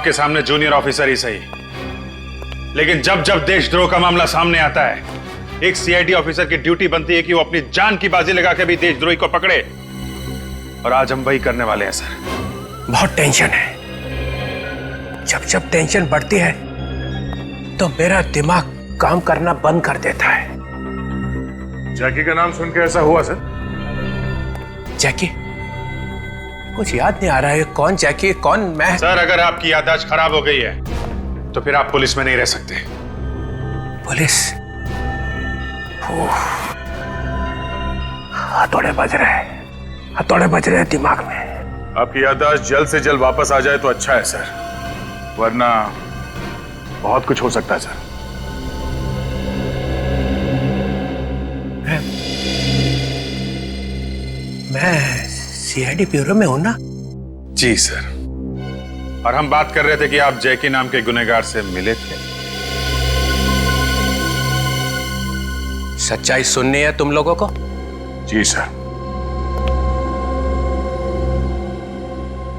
आपके सामने junior officer ही सही, लेकिन जब जब देशद्रोह का मामला सामने आता है, एक सीआईडी ऑफिसर की ड्यूटी बनती है कि वो अपनी जान की बाजी लगा के भी देशद्रोही को पकड़े, और आज हम वही करने वाले हैं सर। बहुत टेंशन है। जब जब टेंशन बढ़ती है तो मेरा दिमाग काम करना बंद कर देता है। जैकी का नाम सुन के ऐसा हुआ सर? जैकी? कुछ याद नहीं आ रहा है। कौन जैकी, कौन मैं? सर, अगर आपकी याददाश्त खराब हो गई है तो फिर आप पुलिस में नहीं रह सकते। पुलिस? हथौड़े बज रहे हैं, हथौड़े बज रहे हैं दिमाग में। आपकी याददाश्त जल्द से जल्द वापस आ जाए तो अच्छा है सर, वरना बहुत कुछ हो सकता है सर। मैं सीआईडी ब्यूरो में हूं ना? जी सर, और हम बात कर रहे थे कि आप जैकी नाम के गुनहगार से मिले थे। सच्चाई सुननी है तुम लोगों को? जी सर।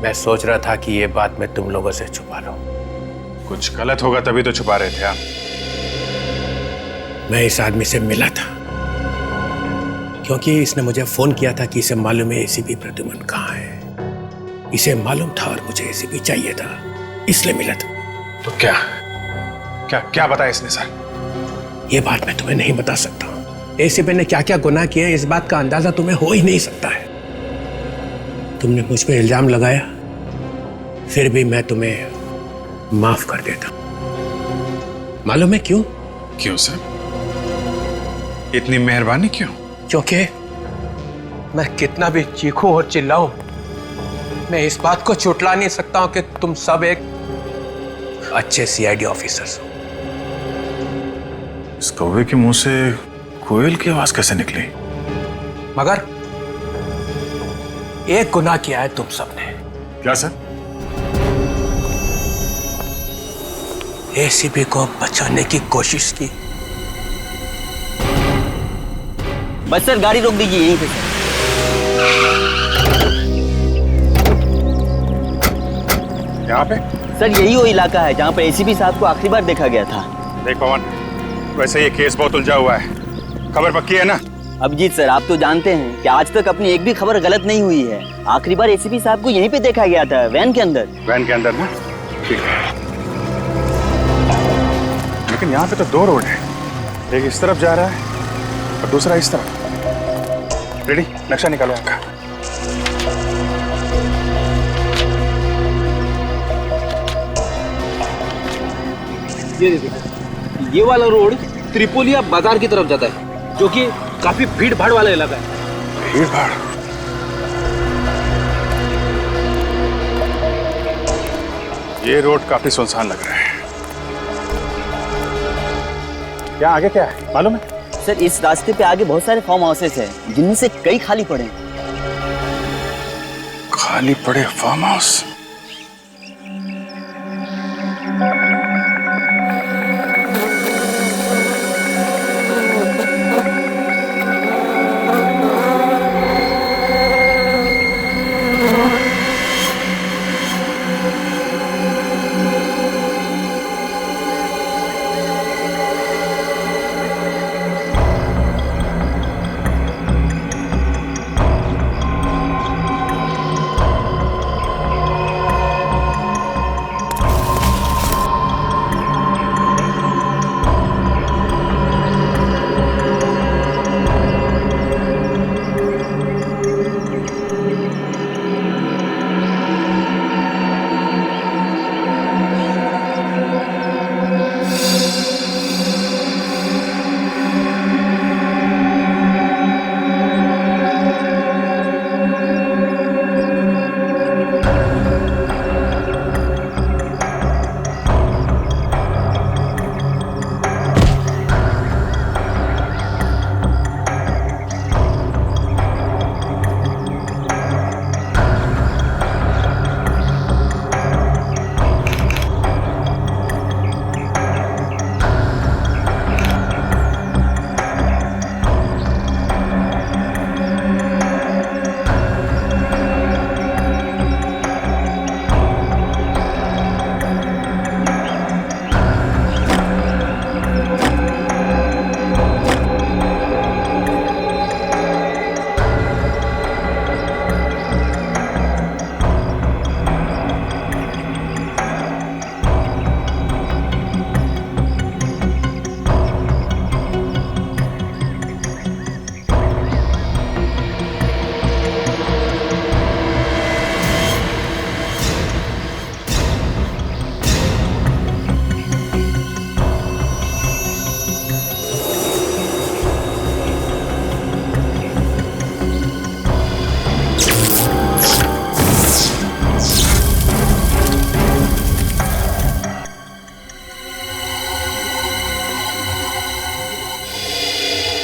मैं सोच रहा था कि ये बात मैं तुम लोगों से छुपा लूं। कुछ गलत होगा तभी तो छुपा रहे थे आप। मैं इस आदमी से मिला था क्योंकि इसने मुझे फोन किया था कि इसे मालूम है एसीपी प्रद्युमन कहाँ है। इसे मालूम था और मुझे एसीपी चाहिए था, इसलिए मिला था। तो क्या क्या क्या बताया इसने सर? ये बात मैं तुम्हें नहीं बता सकता। एसीपी ने क्या क्या गुनाह किए इस बात का अंदाजा तुम्हें हो ही नहीं सकता है। तुमने मुझ पे इल्जाम लगाया, फिर भी मैं तुम्हें माफ कर देता। मालूम है क्यों? क्यों सर? इतनी मेहरबानी क्यों? क्योंकि मैं कितना भी चीखूं और चिल्लाऊं, मैं इस बात को झुठला नहीं सकता हूं कि तुम सब एक अच्छे सीआईडी ऑफिसर्स हो। इस कौवे के मुंह से कोयल की आवाज कैसे निकली? मगर एक गुनाह किया है तुम सबने। क्या सर? एसीपी को बचाने की कोशिश की। बस सर, गाड़ी रोक दीजिए यहीं पे सर। यहाँ पे? सर यही वो इलाका है जहाँ पर एसीपी साहब को आखिरी बार देखा गया था। देख पवन, वैसे ये केस बहुत उलझा हुआ है, खबर पक्की है ना? अभिजीत सर, आप तो जानते हैं कि आज तक अपनी एक भी खबर गलत नहीं हुई है। आखिरी बार एसीपी साहब को यहीं पे देखा गया था, वैन के अंदर। वैन के अंदर ना? ठीक है, लेकिन यहाँ पे तो दो रोड है, एक इस तरफ जा रहा है और दूसरा इस तरफ। रेडी? नक्शा निकालो आपका। ये देखो, ये वाला रोड त्रिपोलिया बाजार की तरफ जाता है, जो कि काफी भीड़ भाड़ वाला इलाका है। भीड़ भाड़? ये रोड काफी सुनसान लग रहा है। क्या आगे क्या है मालूम है? सर इस रास्ते पे आगे बहुत सारे फार्म हाउसेस हैं, जिनमें से कई खाली पड़े हैं। खाली पड़े फार्म हाउस?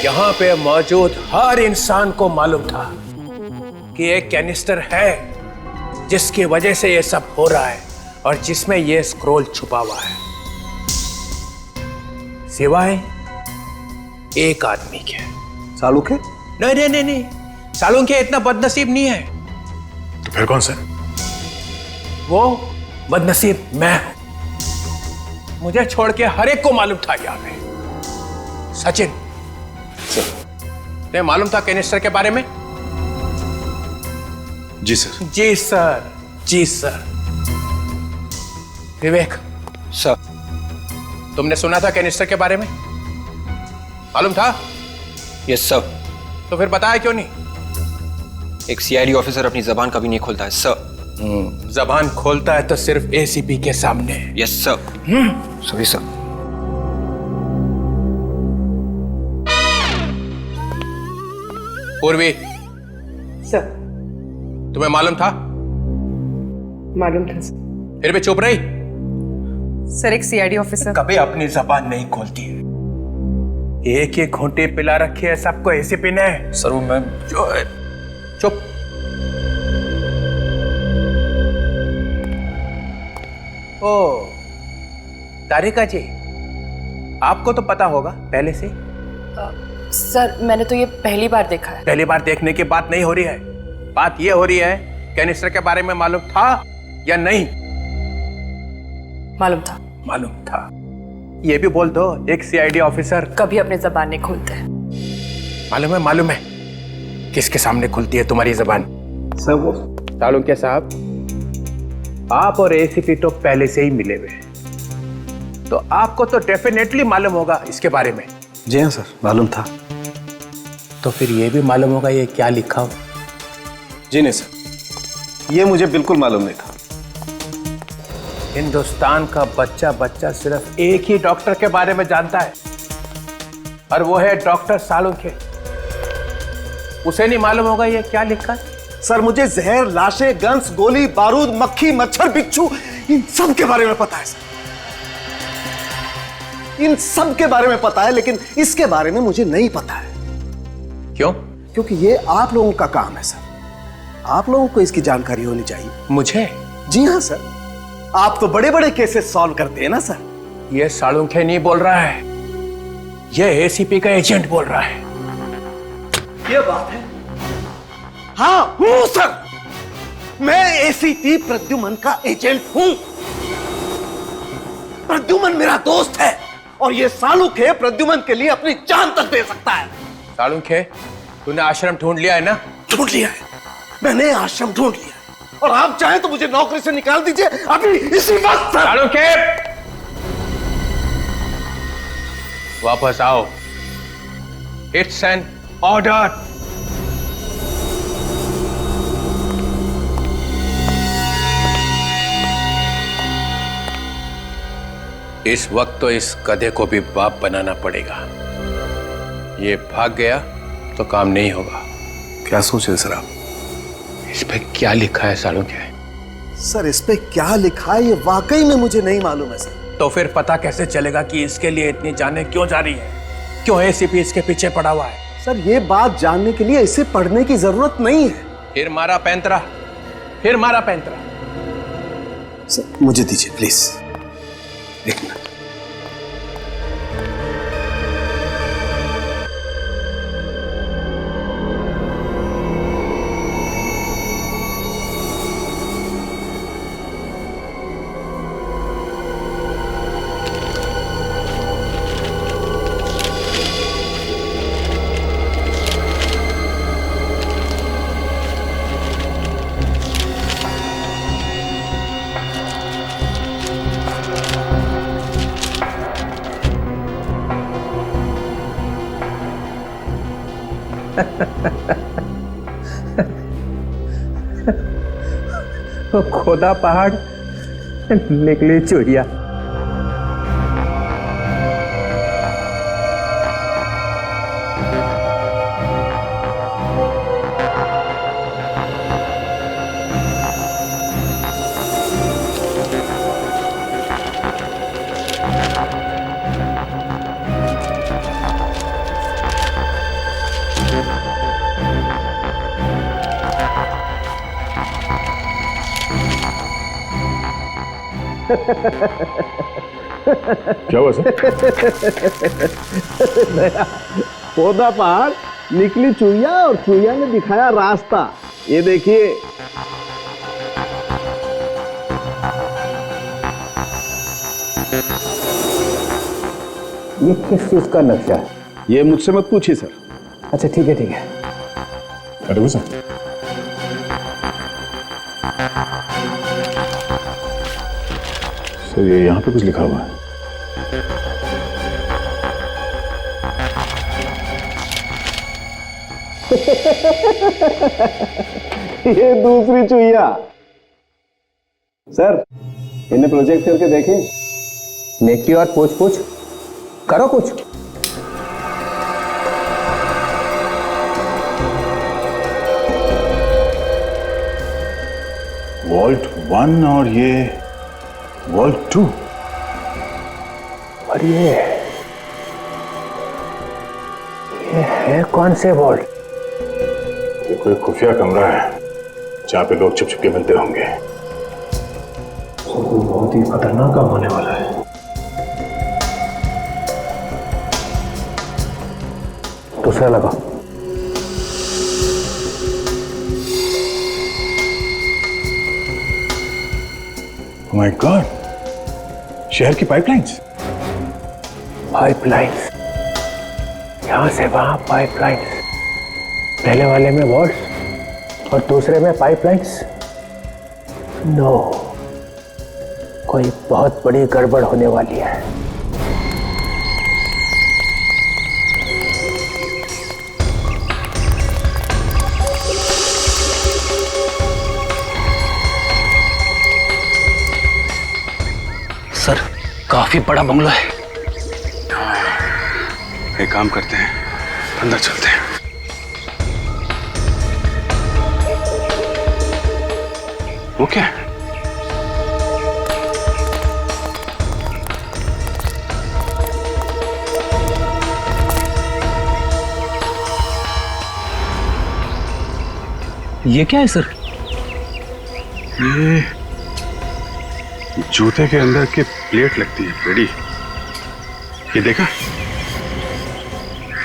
यहाँ पे मौजूद हर इंसान को मालूम था कि एक कैनिस्टर है जिसकी वजह से ये सब हो रहा है और जिसमें ये स्क्रोल छुपा हुआ है, सिवाय एक आदमी के। सालुके? नहीं नहीं नहीं नहीं, सालुके इतना बदनसीब नहीं है। तो फिर कौन सा? वो बदनसीब मैं हूं। मुझे छोड़ के हर एक को मालूम था यहाँ पे। सचिन, तुम्हें मालूम था कैनिस्टर के बारे में? जी सर। जी सर, जी सर। विवेक सर। तुमने सुना था कैनिस्टर के बारे में? मालूम था? Yes sir. तो फिर बताया क्यों नहीं? एक सीआईडी ऑफिसर अपनी जबान कभी नहीं खोलता है सर। जबान खोलता है तो सिर्फ एसीपी के सामने। Yes sir. Sorry sir. पूर्वी, सर। तुम्हें मालूम था? मालूम था सर। फिर भी चुप रही? सर, एक सीआईडी ऑफिसर कभी अपनी जबान नहीं खोलती है। एक ही घूंटी पिला रखी है सबको एसीपी ने। सर वो मैं चुप। ओ तारिका जी, आपको तो पता होगा पहले से। सर, मैंने तो ये पहली बार देखा है। पहली बार देखने की बात नहीं हो रही है, बात ये हो रही है कैनिस्टर के बारे में मालूम था या नहीं? मालूम था। मालूम था। ये भी बोल दो, एक सीआईडी ऑफिसर कभी अपनी जबान नहीं खोलते। मालूम है? मालूम है किसके सामने खुलती है तुम्हारी जबान? सर वो तालुके साहब, आप और एसीपी तो पहले से ही मिले हुए हैं, तो आपको तो डेफिनेटली मालूम होगा इसके बारे में। जी हाँ सर, मालूम था। तो फिर ये भी मालूम होगा ये क्या लिखा हो? जी नहीं सर, ये मुझे बिल्कुल मालूम नहीं था। हिंदुस्तान का बच्चा बच्चा सिर्फ एक ही डॉक्टर के बारे में जानता है और वो है डॉक्टर सालुंखे। उसे नहीं मालूम होगा ये क्या लिखा है? सर मुझे जहर, लाशें, गन्स, गोली, बारूद, मक्खी, मच्छर, बिच्छू, इन सब के बारे में पता है सर। इन सब के बारे में पता है, लेकिन इसके बारे में मुझे नहीं पता है। क्यों? क्योंकि ये आप लोगों का काम है सर। आप लोगों को इसकी जानकारी होनी चाहिए। मुझे? जी हाँ सर, आप तो बड़े बड़े केसेस सॉल्व करते हैं ना सर। ये सालुंखे नहीं बोल रहा है, ये एसीपी का एजेंट बोल रहा है। ये बात है। हाँ हूं सर, मैं एसीपी प्रद्युमन का एजेंट हूं। प्रद्युमन मेरा दोस्त है और ये सालुखे प्रद्युमन के लिए अपनी जान तक दे सकता है। सालुंखे, तूने आश्रम ढूंढ लिया है ना? ढूंढ लिया है, मैंने आश्रम ढूंढ लिया है। और आप चाहें तो मुझे नौकरी से निकाल दीजिए अभी इसी वक्त सर। सालुंखे, वापस आओ। It's an order. इस वक्त तो इस गधे को भी बाप बनाना पड़ेगा। ये भाग गया तो काम नहीं होगा। क्या सोचे सर आप? इस पे क्या लिखा है सालुंखे? सर इस पे क्या लिखा है ये वाकई में मुझे नहीं मालूम है सर। तो फिर पता कैसे चलेगा कि इसके लिए इतनी जानें क्यों जा रही है? क्यों एसीपी इसके पीछे पड़ा हुआ है? सर ये बात जानने के लिए इसे पढ़ने की जरूरत नहीं है। फिर मारा पैंतरा, फिर मारा पैंतरा। सर मुझे दीजिए प्लीज, एक मिनट। खोदा पहाड़ निकली चुहिया। क्या हुआ सर? पौधा पहाड़, निकली चुईया और चुईया ने दिखाया रास्ता। ये देखिए, ये किस चीज का नक्शा है? ये मुझसे मत पूछिए सर। अच्छा ठीक है ठीक है। अरे वो सर, ये यहाँ पे कुछ लिखा हुआ है। ये दूसरी चुईया। सर, इन्हें प्रोजेक्ट करके देखें। नेकी और पूछ पूछ करो कुछ। वॉल्ट 1 और ये वॉल्ट 2। और ये है कौन से वॉल्ट? ये कोई खुफिया कमरा है जहाँ पे लोग छुप छुप के मिलते होंगे। तो बहुत ही खतरनाक काम होने वाला है। दूसरा लगा। माय गॉड, शहर की पाइपलाइंस। पाइपलाइंस, यहां से वहां पाइपलाइंस। पहले वाले में वॉल्ट और दूसरे में पाइपलाइंस। नो, कोई बहुत बड़ी गड़बड़ होने वाली है। सर, काफी बड़ा बंगला है। एक काम करते हैं, अंदर चलते हैं। वो क्या है? ये क्या है सर? ये जूते के अंदर की प्लेट लगती है, पेड़ी। ये देखा,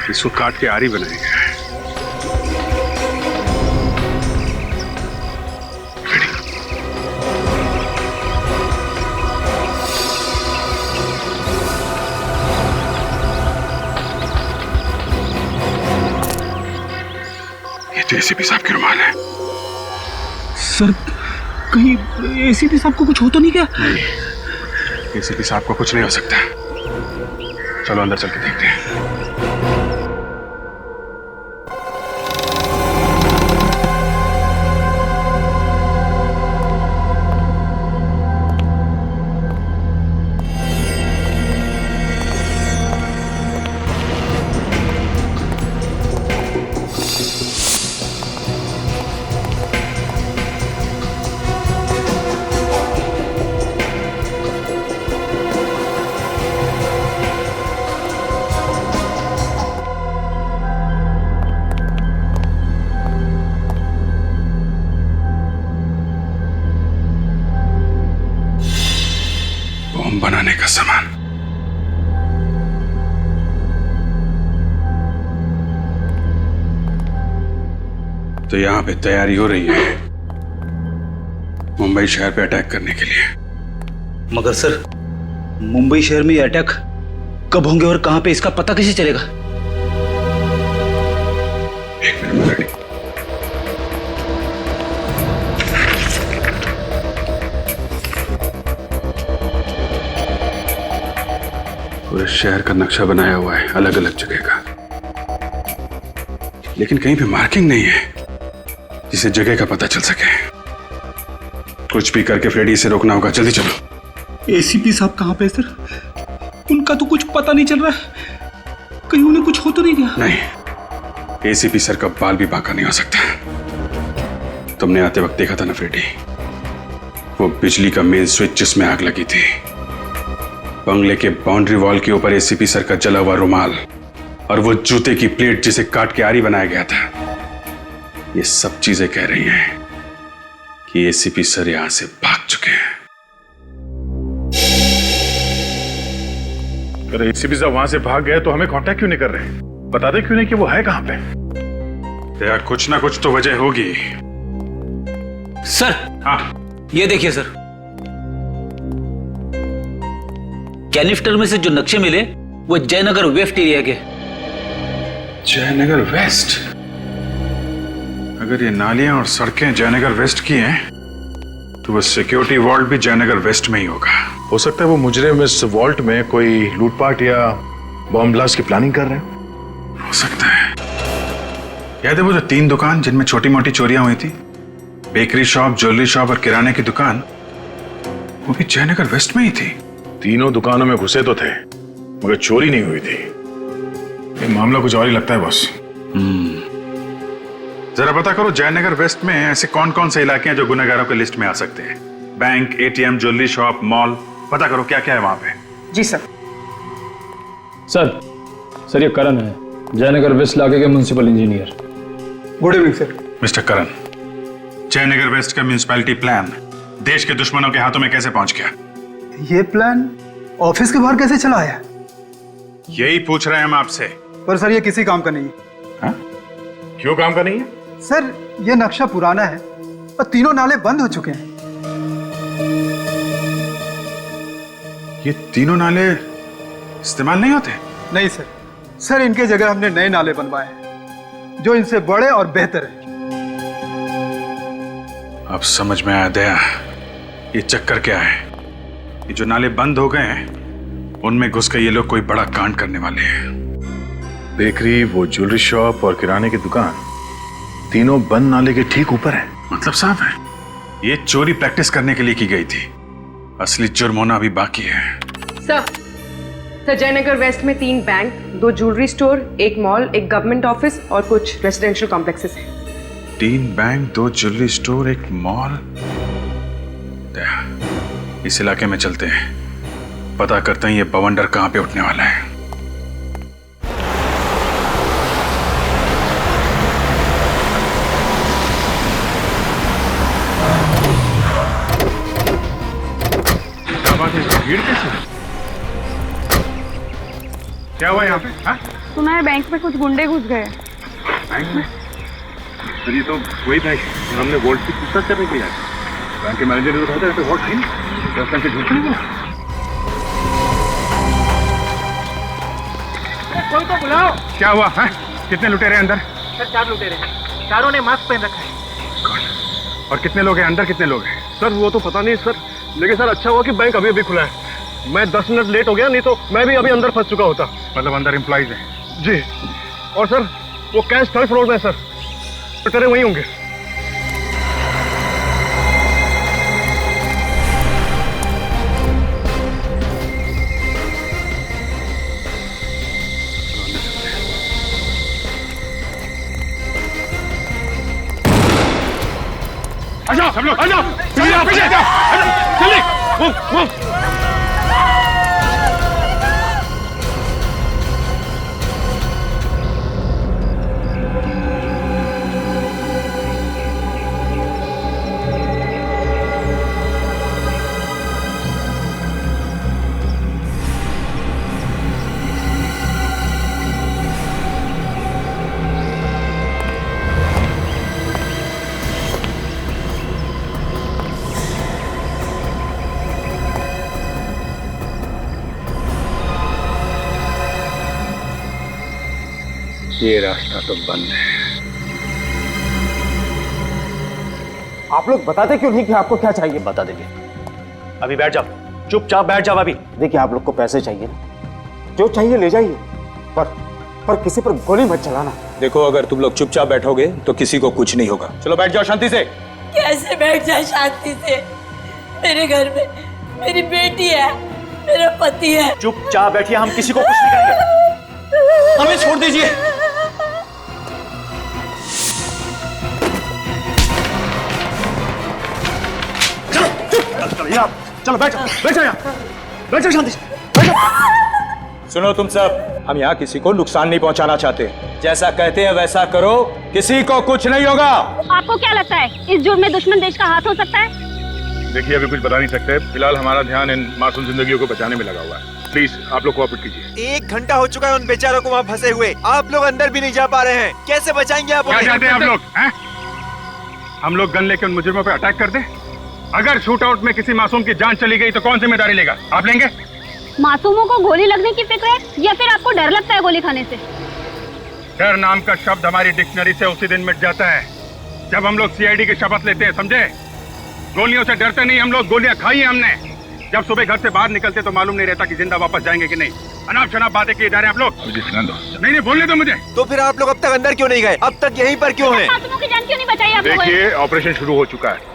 इसको काट के आरी बनाया गया है। ये तो एसीपी साहब की रुमाल है। सर, कहीं एसीपी साहब को कुछ हो तो नहीं क्या? नहीं, एसीपी साहब को कुछ नहीं हो सकता। चलो अंदर चल के देखते हैं। बम बनाने का सामान। तो यहां पे तैयारी हो रही है मुंबई शहर पे अटैक करने के लिए। मगर सर, मुंबई शहर में ये अटैक कब होंगे और कहां पे, इसका पता कैसे चलेगा? एक मिनट, रेडी। पूरे शहर का नक्शा बनाया हुआ है, अलग अलग जगह का, लेकिन कहीं पे मार्किंग नहीं है जिसे जगह का पता चल सके। कुछ भी करके फ्रेडी से रोकना होगा। जल्दी चलो। एसीपी साहब कहां पे सर? उनका तो कुछ पता नहीं चल रहा है। कहीं उन्हें कुछ हो तो नहीं गया? नहीं, एसीपी सर का बाल भी बांका नहीं हो सकता। तुमने आते वक्त देखा था ना फ्रेडी, वो बिजली का मेन स्विच जिसमें आग लगी थी, बंगले के बाउंड्री वॉल के ऊपर एसीपी सर का जला हुआ रुमाल और वो जूते की प्लेट जिसे काट के आरी बनाया गया था, ये सब चीजें कह रही हैं कि एसीपी सर यहां से भाग चुके हैं। अगर एसीपी साहब वहां से भाग गए तो हमें कांटेक्ट क्यों नहीं कर रहे? बता दे क्यों नहीं कि वो है कहां पे? यार कुछ ना कुछ तो वजह होगी। सर हाँ, ये देखिए सर, कैनिस्टर में से जो नक्शे मिले वो जयनगर वेस्ट एरिया के। जयनगर वेस्ट? अगर ये नालियां और सड़कें जयनगर वेस्ट की हैं तो वो सिक्योरिटी वॉल्ट भी जयनगर वेस्ट में ही होगा। हो सकता है वो मुजरिम इस वॉल्ट में कोई लूटपाट या बॉम्ब ब्लास्ट की प्लानिंग कर रहे हैं। हो सकता है। याद है वो जो 3 दुकान जिनमें छोटी मोटी चोरियां हुई थी, बेकरी शॉप, ज्वेलरी शॉप और किराने की दुकान, वो भी जयनगर वेस्ट में ही थी। तीनों दुकानों में घुसे तो थे मगर चोरी नहीं हुई थी। ये मामला कुछ और ही लगता है बॉस। जरा पता करो जयनगर वेस्ट में ऐसे कौन कौन से इलाके हैं जो गुनहगारों की लिस्ट में आ सकते हैं। Bank, ATM, jewellery shop, mall, पता करो क्या क्या है वहां पे। जी सर। सर ये करण है, जयनगर वेस्ट इलाके के municipal engineer. Good evening sir. Mister Karan, Jayanagar west का म्युनिसिपैलिटी प्लान देश के दुश्मनों के हाथों में कैसे पहुंच गया? ये प्लान ऑफिस के बाहर कैसे चला आया? यही पूछ रहे हैं हम आपसे। पर सर ये किसी काम का नहीं है। क्यों काम का नहीं है? सर ये नक्शा पुराना है और तीनों नाले बंद हो चुके हैं। ये तीनों नाले इस्तेमाल नहीं होते? नहीं सर, सर इनके जगह हमने नए नाले बनवाए हैं जो इनसे बड़े और बेहतर हैं। अब समझ में आया दया, ये चक्कर क्या है। ये जो नाले बंद हो गए हैं उनमें घुस के ये लोग कोई बड़ा कांड करने वाले हैं। बेकरी, वो ज्वेलरी शॉप और किराने की दुकान तीनों बंद नाले के ठीक ऊपर है। मतलब साफ है ये चोरी प्रैक्टिस करने के लिए की गई थी। असली जुर्म होना अभी बाकी है। सर जयनगर वेस्ट में 3 bank, 2 jewellery store, 1 mall, 1 government office और कुछ रेजिडेंशियल कॉम्प्लेक्सेस हैं। 3 बैंक, 2 ज्वेलरी स्टोर, 1 मॉल। इस इलाके में चलते हैं, पता करते हैं ये बवंडर कहां पे उठने वाला है। भीड़ कैसे? क्या हुआ यहाँ पे? हाँ? सुना है बैंक में कुछ गुंडे घुस गए। बैंक में? तो ये तो वही बैंक है हमने वोल्ट की पूछताछ करने के लिए आए। बैंक के मैनेजर ने तो कहा था वोट है नहीं, 10 लाख के झूठ नहीं। कोई तो बुलाओ। क्या हुआ है? कितने लुटेरे अंदर? सर 4 लुटेरे हैं, चारों ने मास्क पहन रखा है। और कितने लोग हैं अंदर? कितने लोग हैं? सर वो तो पता नहीं सर, लेकिन सर अच्छा हुआ कि बैंक अभी अभी खुला है। मैं 10 मिनट लेट हो गया, नहीं तो मैं भी अभी अंदर फंस चुका होता। मतलब अंदर एम्प्लॉइज हैं? जी। और सर वो कैश 3rd फ्लोर में है सर, लुटेरे वहीं होंगे। आ जाओ सब लोग, आ जाओ पीछे आ जाओ, जल्दी मूव। ये रास्ता तो बंद है। आप लोग बताते क्यों नहीं कि आपको क्या चाहिए? बता देंगे। अभी बैठ जाओ, चुपचाप बैठ जाओ। अभी देखिए आप लोग को पैसे चाहिए ना, जो चाहिए ले जाइए, पर किसी पर गोली मत चलाना। देखो अगर तुम लोग चुपचाप बैठोगे तो किसी को कुछ नहीं होगा। चलो बैठ जाओ शांति से। कैसे बैठ जाए शांति से? मेरे घर में मेरी बेटी है, मेरा पति है। चुपचाप बैठिए, हम किसी को कुछ नहीं करेंगे। हमें छोड़ दीजिए। चलो बैठ जाओ यहाँ, बैठ जाओ शांति से, बैठ जाओ। सुनो तुम सब, हम यहाँ किसी को नुकसान नहीं पहुँचाना चाहते। जैसा कहते हैं वैसा करो, किसी को कुछ नहीं होगा। आपको क्या लगता है इस जुर्म में दुश्मन देश का हाथ हो सकता है? देखिए अभी कुछ बता नहीं सकते, फिलहाल हमारा ध्यान इन मासूम जिंदगियों को बचाने में लगा हुआ है। प्लीज आप लोग कोऑपरेट कीजिए। 1 घंटा हो चुका है उन बेचारों को वहाँ फंसे हुए, आप लोग अंदर भी नहीं जा पा रहे हैं, कैसे बचाएंगे आप? क्या चाहते हैं आप लोग हैं? हम लोग गन लेके उन मुजरिमों पे अटैक कर दें? अगर शूट आउट में किसी मासूम की जान चली गई तो कौन जिम्मेदारी लेगा? आप लेंगे? मासूमों को गोली लगने की फिक्र है या फिर आपको डर लगता है गोली खाने से? डर नाम का शब्द हमारी डिक्शनरी से उसी दिन मिट जाता है जब हम लोग सीआईडी की शपथ लेते हैं, समझे? गोलियों से डरते नहीं हम लोग, गोलियां खाई है हमने। जब सुबह घर से बाहर निकलते तो मालूम नहीं रहता कि जिंदा वापस जाएंगे कि नहीं। अनाप शनाप बातें किए जा रहे हैं आप लोग। मुझे सुना दो। नहीं बोलने दो मुझे। तो फिर आप लोग अब तक अंदर क्यों नहीं गए? अब तक यहीं पर क्यों हैं? मासूमों की जान क्यों नहीं बचाई आप लोगों ने? देखिए ऑपरेशन शुरू हो चुका है।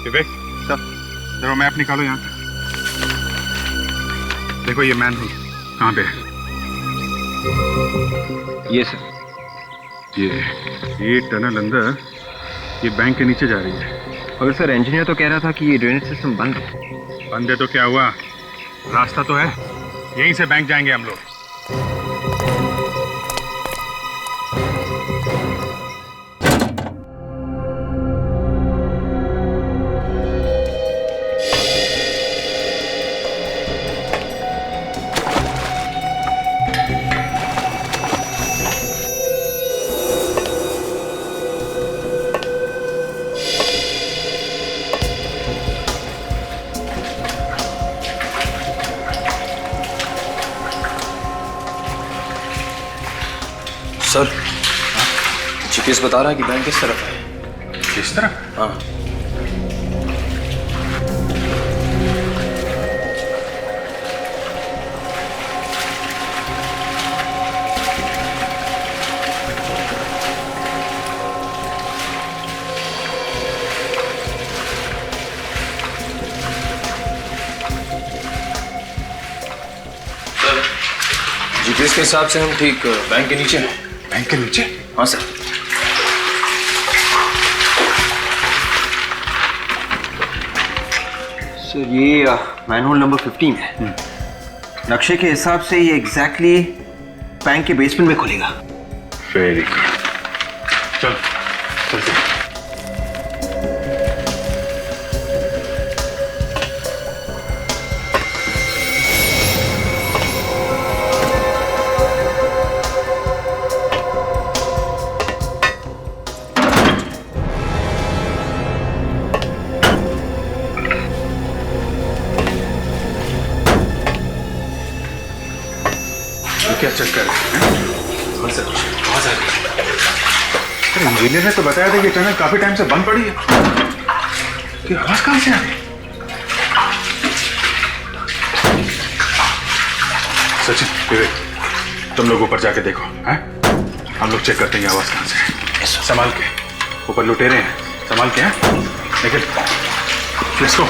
विवेक सर, जरा मैप निकालो यहाँ से। देखो ये मैन होल कहाँ पे है? ये सर, ये टनल अंदर ये बैंक के नीचे जा रही है। और सर इंजीनियर तो कह रहा था कि ये ड्रेनेज सिस्टम बंद है। बंद है तो क्या हुआ, रास्ता तो है, यहीं से बैंक जाएंगे हम लोग। सर जीपीएस बता रहा है कि बैंक किस तरफ है। किस तरफ? हाँ जीपीएस के हिसाब से हम ठीक बैंक के नीचे हैं। बैंक के नीचे? हाँ सर। सर ये मैनहोल नंबर 15 है। नक्शे के हिसाब से ये एग्जैक्टली बैंक के बेसमेंट में खुलेगा। वेरी गुड, चल चलते हैं। क्या चक्कर है? इंजीनियर ने तो बताया था कि टनल काफी टाइम से बंद पड़ी है। कि आवाज कहां से आ रही? सचिन, विवेक, तुम लोग ऊपर जाके देखो, हैं? हम लोग चेक करते हैं आवाज कहां से है। संभाल के, ऊपर लुटेरे हैं, संभाल के, हैं? लेकिन लेट्स गो।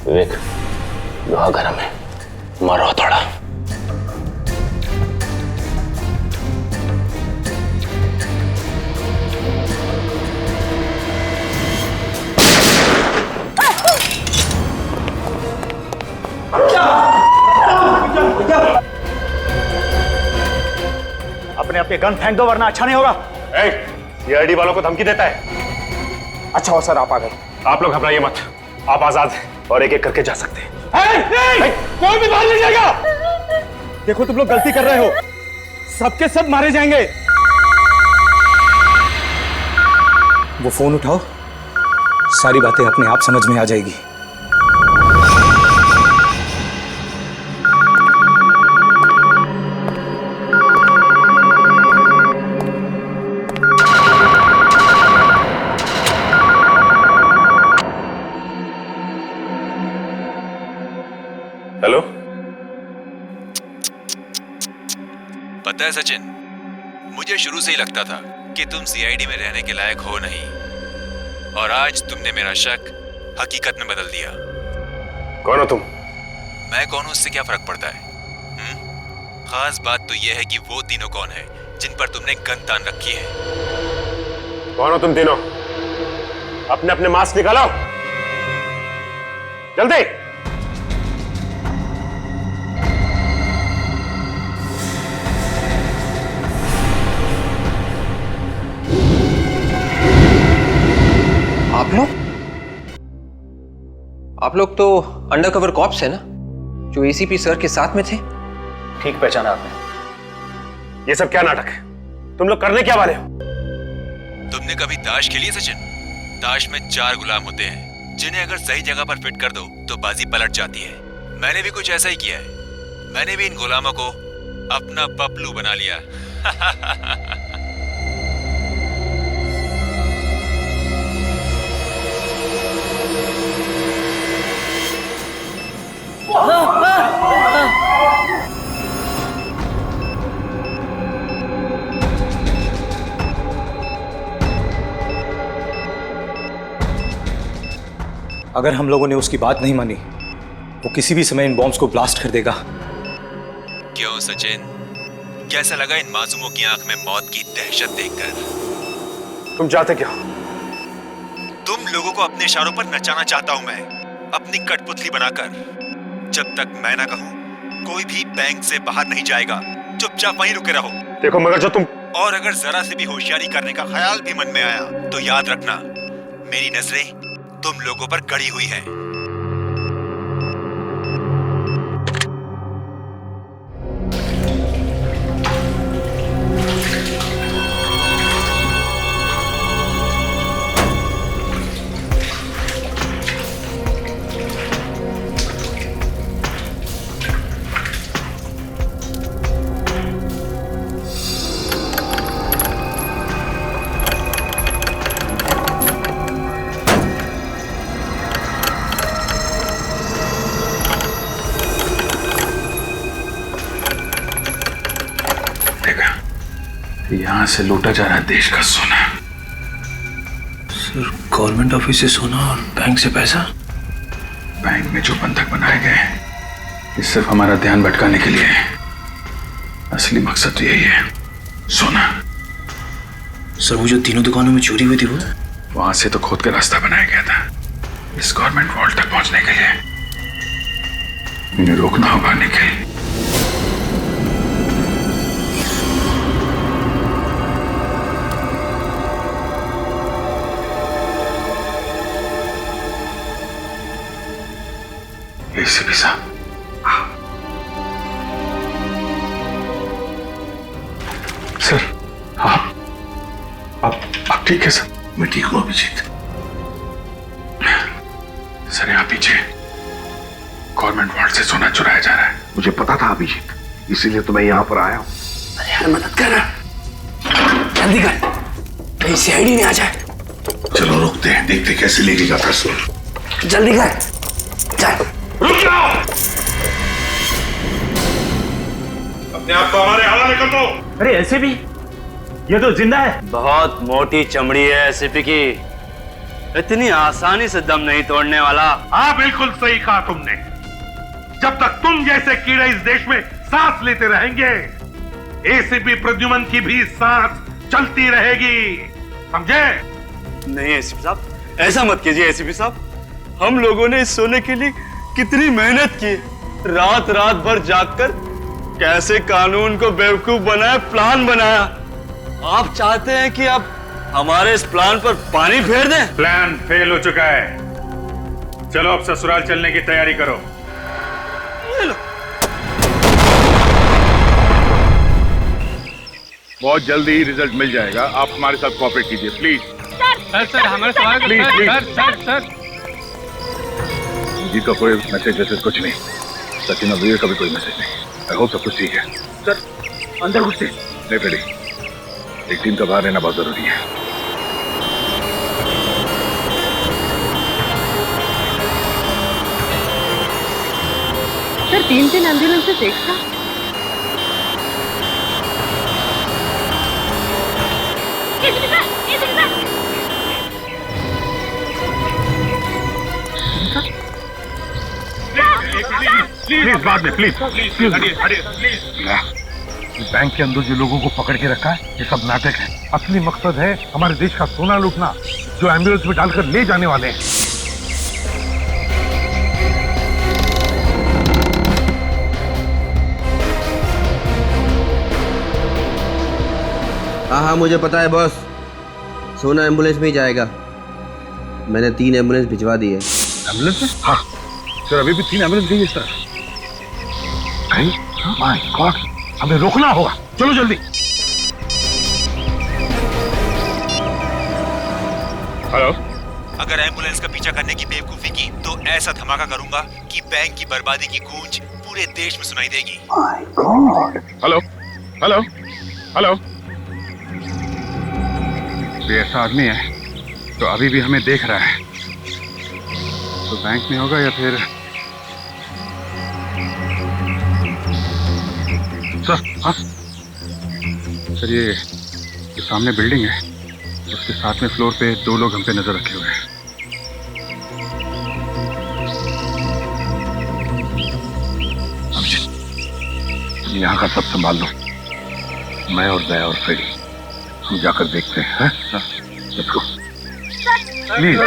विवेक, लोहा गरम है, मारो थोड़ा। ये गन फेंक दो वरना अच्छा नहीं होगा। सीआईडी वालों को धमकी देता है। अच्छा हो सर आप आ गए। आप लोग घबराइए मत, आप आजाद हैं और एक एक करके जा सकते हैं। कोई भी बाहर नहीं जाएगा। देखो तुम लोग गलती कर रहे हो, सबके सब मारे जाएंगे। वो फोन उठाओ, सारी बातें अपने आप समझ में आ जाएगी। हेलो, पता है सचिन, मुझे शुरू से ही लगता था कि तुम सीआईडी में रहने के लायक हो नहीं, और आज तुमने मेरा शक हकीकत में बदल दिया। कौन हो तुम? मैं कौन हूं उससे क्या फर्क पड़ता है? खास बात तो यह है कि वो तीनों कौन है जिन पर तुमने गन तान रखी है। कौन हो तुम तीनों? अपने अपने मास्क निकालो जल्दी। आप लोग तो अंडरकवर कॉप्स है ना, जो एसीपी सर के साथ में थे? ठीक पहचाना आपने। ये सब क्या नाटक है? तुम लोग करने क्या वाले हो? तुमने कभी ताश खेली है सचिन? ताश में 4 गुलाम होते हैं जिन्हें अगर सही जगह पर फिट कर दो तो बाजी पलट जाती है। मैंने भी कुछ ऐसा ही किया है। मैंने भी इन गुलामों को अपना पपलू बना लिया। अगर हम लोगों ने उसकी बात नहीं मानी, वो किसी भी समय इन बॉम्ब्स को ब्लास्ट कर देगा। क्यों सचिन, कैसा लगा इन मासूमों की आंख में मौत की दहशत देखकर? तुम चाहते क्या? तुम लोगों को अपने इशारों पर नचाना चाहता हूं मैं, अपनी कठपुतली बनाकर। जब तक मैं ना कहूं, कोई भी बैंक से बाहर नहीं जाएगा। चुपचाप वहीं रुके रहो। देखो मगर जो तुम, और अगर जरा से भी होशियारी करने का ख्याल भी मन में आया तो याद रखना, मेरी नजरें तुम लोगों पर गड़ी हुई हैं। यहां से लूटा जा रहा है देश का सोना। सर, गवर्नमेंट ऑफिस से सोना और बैंक से पैसा? बैंक में जो बंधक बनाए गए हैं, ये सिर्फ हमारा ध्यान भटकाने के लिए है। असली मकसद तो यही है, सोना। सर, वो जो तीनों दुकानों में चोरी हुई थी, वो वहां से तो खोद के रास्ता बनाया गया था इस गवर्नमेंट वॉल्ट तक पहुंचने के लिए। इन्हें रोकना होगा निखिल। एसीपी साहब, सर, आप ठीक है सर? मैं ठीक हूं अभिजीत। सर, यहाँ पीछे गवर्नमेंट वॉल्ट से सोना चुराया जा रहा है। मुझे पता था अभिजीत, इसीलिए तो मैं यहाँ पर आया हूँ। अरे यार मदद कर, जल्दी कर, कहीं सीआईडी नहीं आ जाए। चलो रुकते हैं, देखते कैसे लेके जाता है सोना। जल्दी कर, चल। रुक जाओ, अपने आप को हमारे हवाले कर दो। अरे ऐसे भी ये तो जिंदा है। बहुत मोटी चमड़ी है एसीपी की, इतनी आसानी से दम नहीं तोड़ने वाला। हाँ, बिल्कुल सही कहा तुमने। जब तक तुम जैसे कीड़े इस देश में सांस लेते रहेंगे, एसीपी प्रद्युमन की भी सांस चलती रहेगी, समझे? नहीं एसीपी साहब, ऐसा मत कीजिए एसीपी साहब। हम लोगों ने इस सोने के लिए कितनी मेहनत की, रात रात भर जागकर कैसे कानून को बेवकूफ बनाया, प्लान बनाया। आप चाहते हैं कि अब हमारे इस प्लान पर पानी फेर दें? प्लान फेल हो चुका है। चलो अब ससुराल चलने की तैयारी करो। बहुत जल्दी ही रिजल्ट मिल जाएगा। आप हमारे साथ कोऑपरेट कीजिए प्लीज। सर हमारे सवाल प्लीज प्लीज। सर जी का कोई मैसेज कुछ नहीं। सचिन और वीर का भी कोई मैसेज नहीं। आई होप सब कुछ ठीक है। सर अंदर घुसते। नहीं रेडी। एक टीम का बाहर रहना बहुत जरूरी है। सर 3 एम्बुलेंसेस एक साथ। प्लीज बाद में प्लीज प्लीज। बैंक के अंदर जो लोगों को पकड़ के रखा है ये सब नाटक है। असली मकसद है हमारे देश का सोना लूटना, जो एम्बुलेंस में डालकर ले जाने वाले हैं। हाँ मुझे पता है बॉस। सोना एम्बुलेंस में ही जाएगा। मैंने 3 एम्बुलेंस भिजवा दी है। एम्बुलेंस में? हाँ सर अभी भी 3 एम्बुलेंस गई इस तरफ। माय गॉड, हमें रोकना होगा। चलो जल्दी। हेलो। अगर एम्बुलेंस का पीछा करने की बेवकूफी की तो ऐसा धमाका करूंगा कि बैंक की बर्बादी की गूंज पूरे देश में सुनाई देगी। My God. Hello hello hello. ये ऐसा आदमी है तो अभी भी हमें देख रहा है, तो बैंक में होगा या फिर सर। हाँ सर ये सामने बिल्डिंग है, उसके साथ में फ्लोर पे 2 लोग हम पे नजर रखे हुए हैं। यहाँ का सब संभाल लो। मैं और दया और फ्रेडी हम जाकर देखते हैं। Let's go please.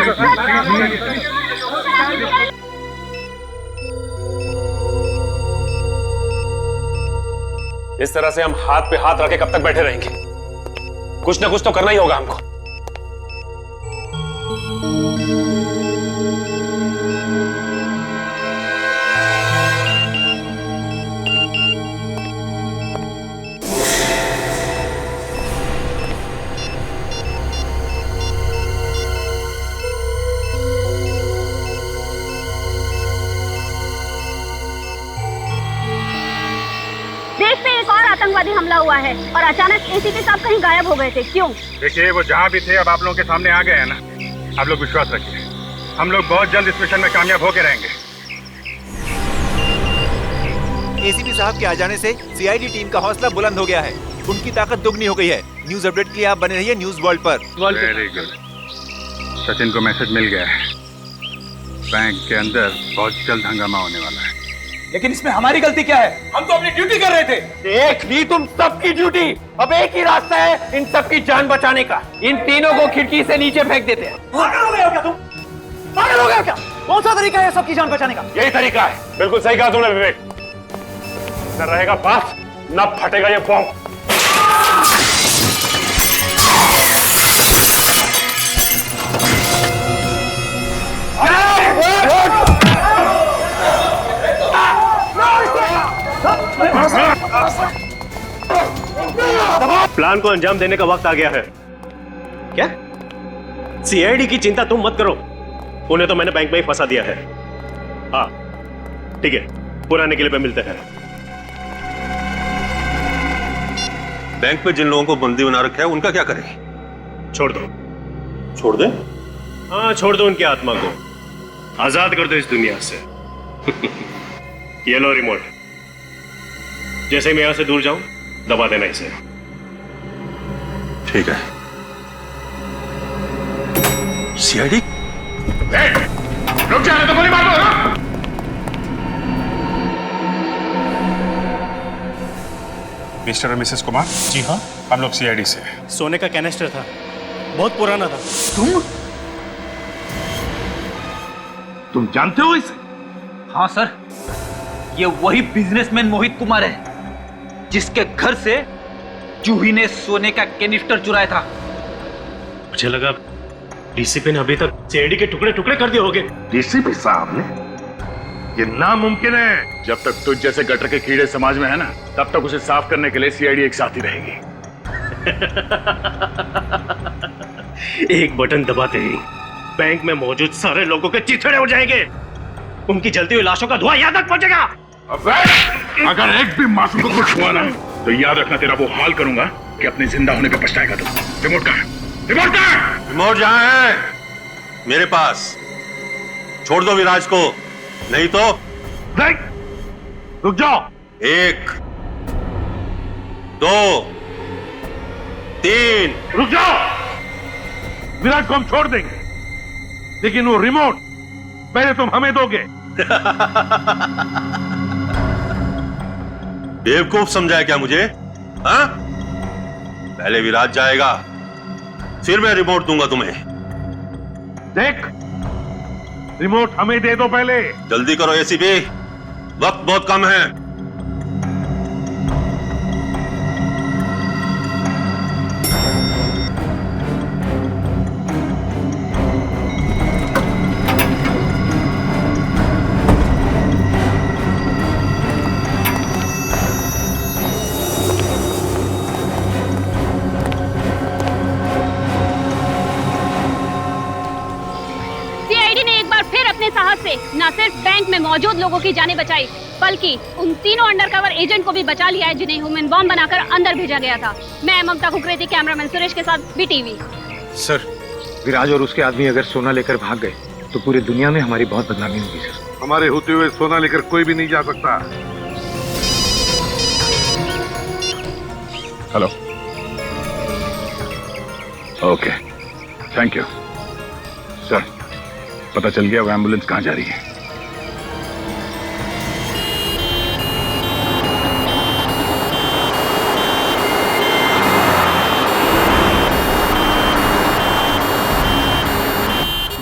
इस तरह से हम हाथ पे हाथ रखे कब तक बैठे रहेंगे? कुछ ना कुछ तो करना ही होगा हमको। आतंकवादी हमला हुआ है और अचानक एसीपी साहब कहीं गायब हो गए थे। क्यों? देखिए वो जहाँ भी थे अब आप लोगों के सामने आ गए हैं ना। आप लोग विश्वास रखिए, हम लोग बहुत जल्द इस मिशन में कामयाब होकर रहेंगे। एसीपी साहब के आ जाने से सीआईडी टीम का हौसला बुलंद हो गया है। उनकी ताकत दुगनी हो गई है। न्यूज अपडेट के लिए आप बने रहिए न्यूज वर्ल्ड पर। Very good. सचिन को मैसेज मिल गया है, बैंक के अंदर बहुत जल्द हंगामा होने वाला है। लेकिन इसमें हमारी गलती क्या है? हम तो अपनी ड्यूटी कर रहे थे। एक नहीं तुम सबकी ड्यूटी। अब एक ही रास्ता है इन सबकी जान बचाने का। इन तीनों को खिड़की से नीचे फेंक देते हैं। पागल हो गए हो क्या तुम? पागल हो गए हो क्या? कौन सा तरीका है सबकी जान बचाने का? यही तरीका है। बिल्कुल सही कहा तुमने विवेक। न रहेगा पास न फटेगा ये बॉम्ब। प्लान को अंजाम देने का वक्त आ गया है। क्या? सीआईडी की चिंता तुम मत करो, उन्हें तो मैंने बैंक में ही फंसा दिया है। हाँ ठीक है, पुराने किले पे मिलते हैं। बैंक में जिन लोगों को बंदी बना रखा है उनका क्या करेगी? छोड़ दो। छोड़ दे? हाँ छोड़ दो, उनकी आत्मा को आजाद कर दो इस दुनिया से। ये लो रिमोट, जैसे मैं यहां से दूर जाऊं दबा देना इसे। ठीक है। सीआईडी रुक जाने तो गोली मार दो। मिस्टर और मिसेस कुमार। जी हाँ, हम लोग सीआईडी से। सोने का कैनिस्टर था, बहुत पुराना था। तुम जानते हो इसे? हाँ सर, ये वही बिजनेसमैन मोहित कुमार है जिसके घर से जूही ने सोने का कैनिस्टर चुराया था। मुझे लगा डीसीपी ने अभी तक सीआईडी के टुकड़े टुकड़े कर दिए होंगे। डीसीपी साहब ने? ये नामुमकिन है। जब तक तुझ जैसे गटर के कीड़े समाज में है ना, तब तक उसे साफ करने के लिए सीआईडी एक साथ ही रहेगी। एक बटन दबाते ही बैंक में मौजूद सारे लोगों के चिथड़े उड़ जाएंगे। उनकी जलती हुई लाशों का धुआं यहाँ तक पहुंचेगा। अगर एक भी मासूम को कुछ हुआ ना, तो याद रखना तेरा वो हाल करूंगा कि अपने जिंदा होने पे पछताएगा तू। रिमोट कहाँ है? रिमोट कहाँ है? रिमोट जहां है मेरे पास। छोड़ दो विराज को, नहीं तो रुक जाओ। 1 2 3 रुक जाओ। विराज को हम छोड़ देंगे, लेकिन वो रिमोट पहले तुम हमें दोगे। बेवकूफ समझा है क्या मुझे? हाँ? पहले विराज जाएगा, फिर मैं रिमोट दूंगा तुम्हें। देख, रिमोट हमें दे दो पहले। जल्दी करो एसीपी, वक्त बहुत कम है। न सिर्फ बैंक में मौजूद लोगों की जानें बचाई, बल्कि उन तीनों अंडरकवर एजेंट को भी बचा लिया है जिन्हें ह्यूमन बॉम्ब बनाकर अंदर भेजा गया था। मैं ममता कुकरेती, कैमरामैन सुरेश के साथ बीटीवी। सर, विराज और उसके आदमी अगर सोना लेकर भाग गए तो पूरी दुनिया में हमारी बहुत बदनामी होगी सर। हमारे होते हुए सोना लेकर कोई भी नहीं जा सकता। Hello, okay, thank you sir. पता चल गया वो एम्बुलेंस कहां जा रही है।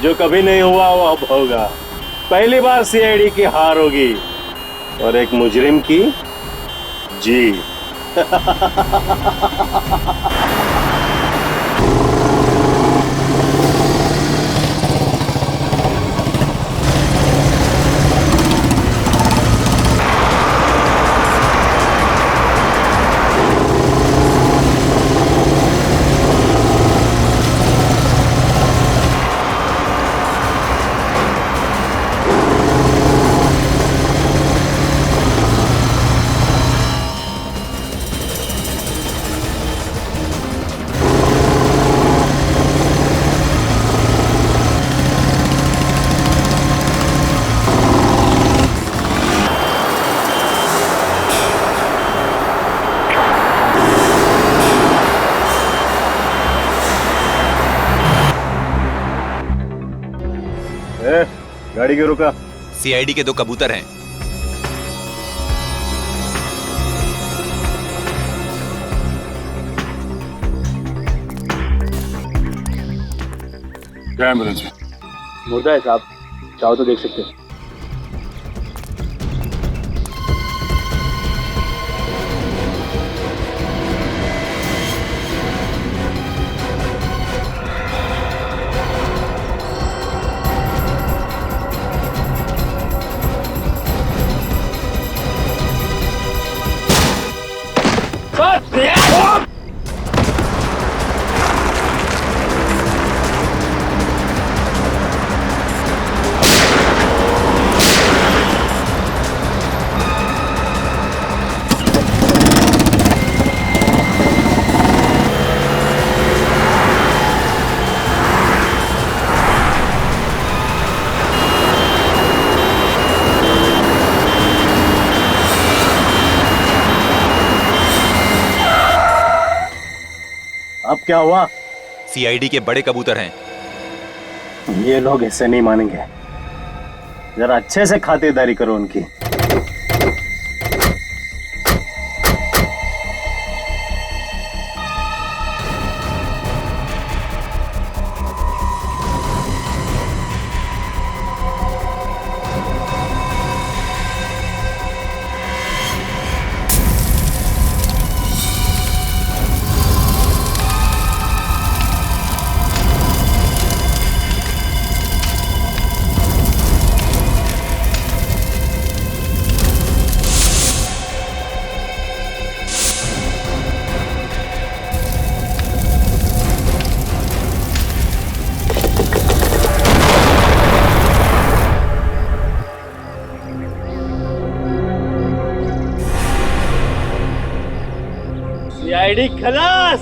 जो कभी नहीं हुआ वो अब होगा। पहली बार सीआईडी की हार होगी और एक मुजरिम की जीत। गाड़ी क्यों रुका? सीआईडी के 2 कबूतर हैं। क्या एम्बुलेंस में? मुर्दा है साहब, चाहो तो देख सकते हैं। अब क्या हुआ? सीआईडी के बड़े कबूतर हैं। ये लोग ऐसे नहीं मानेंगे। जरा अच्छे से खातिरदारी करो उनकी। सीआईडी खलास।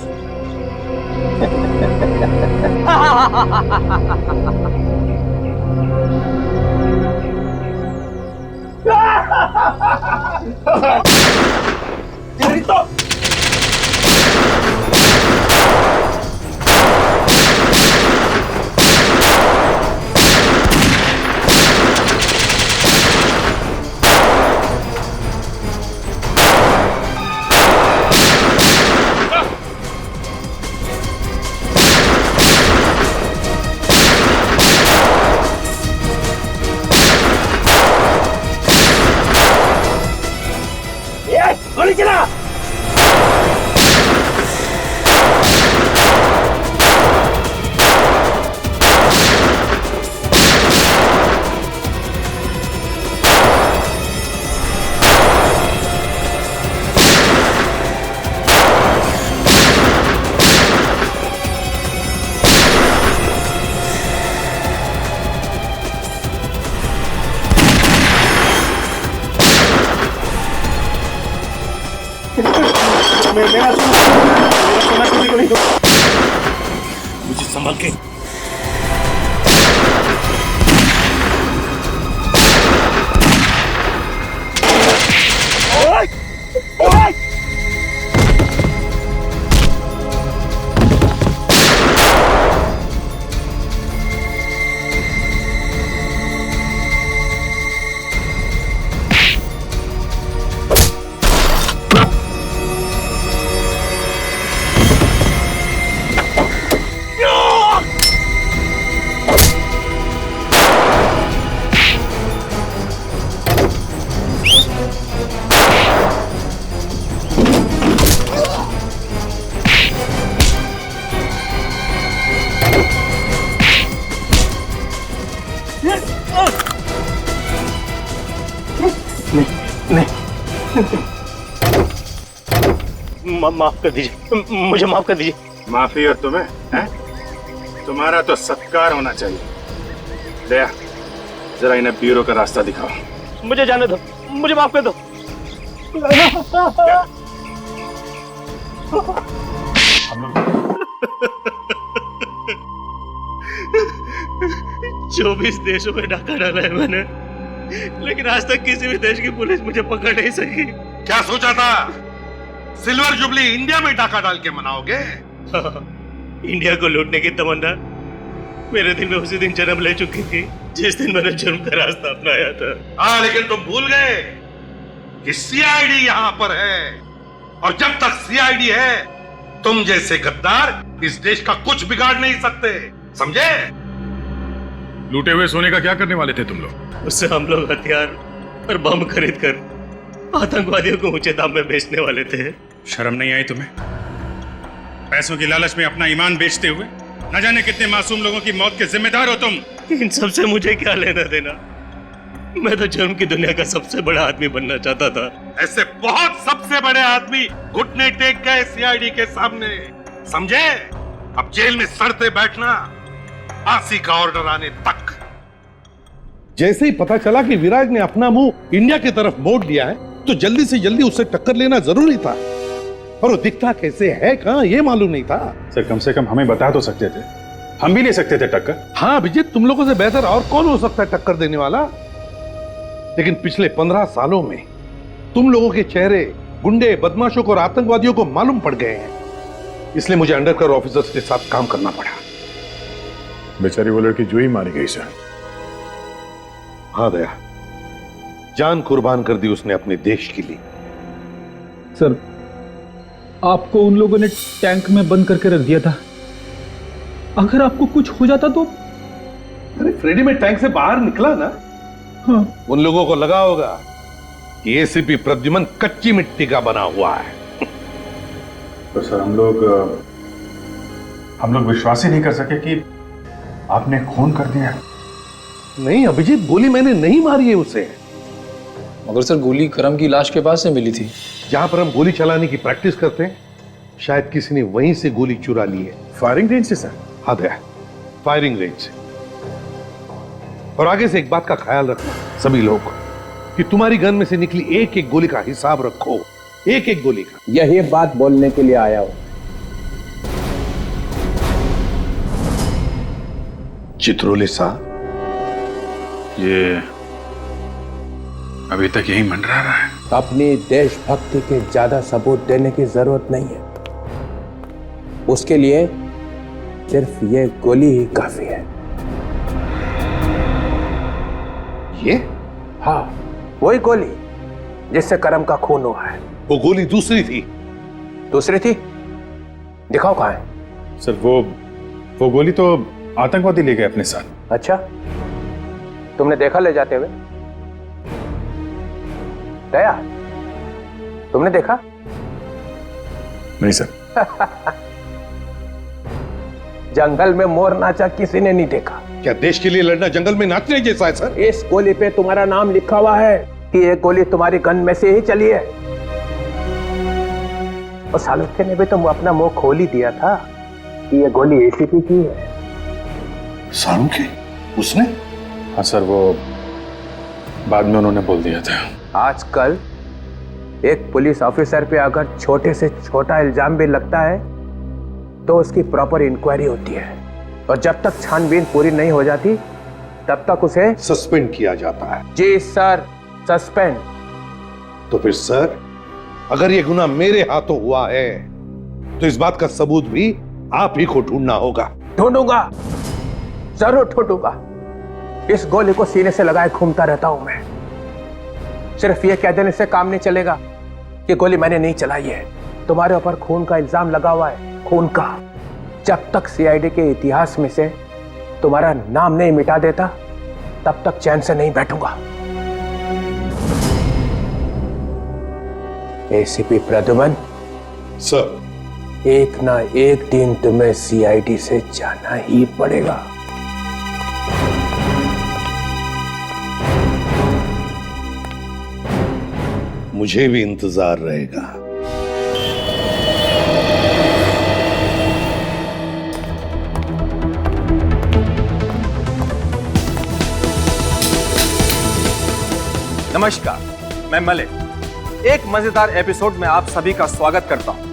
गोली चला। मेरा सोना किसी को नहीं दो। मुझे संभाल के। ओए! ओए! माफ कर दीजिए, मुझे माफ कर दीजिए। माफी और तुम्हें है? तुम्हारा तो सत्कार होना चाहिए। दया, जरा इन्हें ब्यूरो का रास्ता दिखाओ। मुझे जाने दो, मुझे माफ कर दो। 24 देशों में डाका डाला है मैंने, लेकिन आज तक किसी भी देश की पुलिस मुझे पकड़ नहीं सकी। क्या सोचा था सिल्वर जुबली इंडिया में डाका डाल के मनाओगे? इंडिया को लूटने की तमन्ना मेरे दिल में उसी दिन जन्म ले चुकी थी जिस दिन मैंने जुर्म का रास्ता अपनाया था। हाँ, लेकिन तुम भूल गए कि सीआईडी यहाँ पर है, और जब तक सीआईडी है तुम जैसे गद्दार इस देश का कुछ बिगाड़ नहीं सकते, समझे? लूटे हुए सोने का क्या करने वाले थे तुम लोग? उससे हम लोग हथियार और बम खरीद कर आतंकवादियों को ऊंचे दाम में बेचने वाले थे। शर्म नहीं आई तुम्हें? पैसों की लालच में अपना ईमान बेचते हुए न जाने कितने मासूम लोगों की मौत के जिम्मेदार हो तुम। इन सब से मुझे क्या लेना देना? मैं तो जुर्म की दुनिया का सबसे बड़ा आदमी बनना चाहता था। ऐसे बहुत सबसे बड़े आदमी घुटने टेक गए सीआईडी के सामने, समझे? अब जेल में सड़ते बैठना फांसी का ऑर्डर आने तक। जैसे ही पता चला कि विराज ने अपना मुंह इंडिया की तरफ मोड़ लिया है, तो जल्दी से जल्दी उससे टक्कर लेना जरूरी था। और वो दिखता कैसे है कहां, ये मालूम नहीं था। सर, कम से कम हमें बता तो सकते थे, हम भी ले सकते थे टक्कर। हाँ अभिजीत, तुम लोगों से बेहतर और कौन हो सकता है टक्कर देने वाला? लेकिन पिछले 15 सालों में तुम लोगों के चेहरे गुंडे, बदमाशों को और आतंकवादियों को मालूम पड़ गए हैं, इसलिए मुझे अंडरकवर ऑफिसर्स के साथ काम करना पड़ा। बेचारी वो लड़की जो ही मारी गई सर। हाँ दया, जान कुर्बान कर दी उसने अपने देश के लिए। सर, आपको उन लोगों ने टैंक में बंद करके रख दिया था, अगर आपको कुछ हो जाता तो? अरे फ्रेडी में टैंक से बाहर निकला ना। हाँ। उन लोगों को लगा होगा कि एसीपी प्रद्युमन कच्ची मिट्टी का बना हुआ है। तो सर, हम लोग विश्वास ही नहीं कर सके कि आपने खून कर दिया। नहीं अभिजीत, गोली मैंने नहीं मारी है उसे। मगर सर, गोली करम की लाश के पास से मिली थी। जहां पर हम गोली चलाने की प्रैक्टिस करते हैं, शायद किसी ने वहीं से गोली चुरा ली है। फायरिंग रेंज से सर? हाँ दया, फायरिंग रेंज से। और आगे से एक बात का ख्याल रखना सभी लोग, कि तुम्हारी गन में से निकली एक एक गोली का हिसाब रखो, एक एक गोली का। यही बात बोलने के लिए आया हूं। चित्रोले साहब, ये अभी तक यही मंडरा रहा है। अपनी देशभक्ति के ज्यादा सबूत देने की जरूरत नहीं है। उसके लिए सिर्फ ये गोली ही काफी है। ये? हाँ, वही गोली जिससे करम का खून हुआ है। वो गोली दूसरी थी। दूसरी थी? दिखाओ कहां है। सर वो गोली तो आतंकवादी ले गए अपने साथ। अच्छा, तुमने देखा ले जाते हुए? दया, तुमने देखा? नहीं सर। जंगल में मोर नाचा किसी ने नहीं देखा। क्या देश के लिए लड़ना जंगल में नाचने जैसा है सर? इस गोली पे तुम्हारा नाम लिखा हुआ है कि ये गोली तुम्हारी गन में से ही चली है। और सालुखे ने भी तुम अपना मुंह खोल ही दिया था कि ये गोली एसीपी की है। सालुखे? उसने? हाँ सर, वो बाद में उन्होंने बोल दिया था। आजकल एक पुलिस ऑफिसर पे अगर छोटे से छोटा इल्जाम भी लगता है तो उसकी प्रॉपर इंक्वायरी होती है, और जब तक छानबीन पूरी नहीं हो जाती तब तक उसे सस्पेंड किया जाता है। जी सर, सस्पेंड। तो फिर सर, अगर ये गुनाह मेरे हाथों हुआ है तो इस बात का सबूत भी आप ही को ढूंढना होगा। ढूंढूंगा, जरूर ढूंढूंगा। इस गोली को सीने से लगाए घूमता रहता हूं मैं। सिर्फ ये कह देने से काम नहीं चलेगा कि गोली मैंने नहीं चलाई है। तुम्हारे ऊपर खून का इल्जाम लगा हुआ है, खून का। जब तक सीआईडी के इतिहास में से तुम्हारा नाम नहीं मिटा देता तब तक चैन से नहीं बैठूंगा। एसीपी प्रद्युमन सर, एक ना एक दिन तुम्हें सीआईडी से जाना ही पड़ेगा। मुझे भी इंतजार रहेगा। नमस्कार, मैं मलिक। एक मजेदार एपिसोड में आप सभी का स्वागत करता हूं।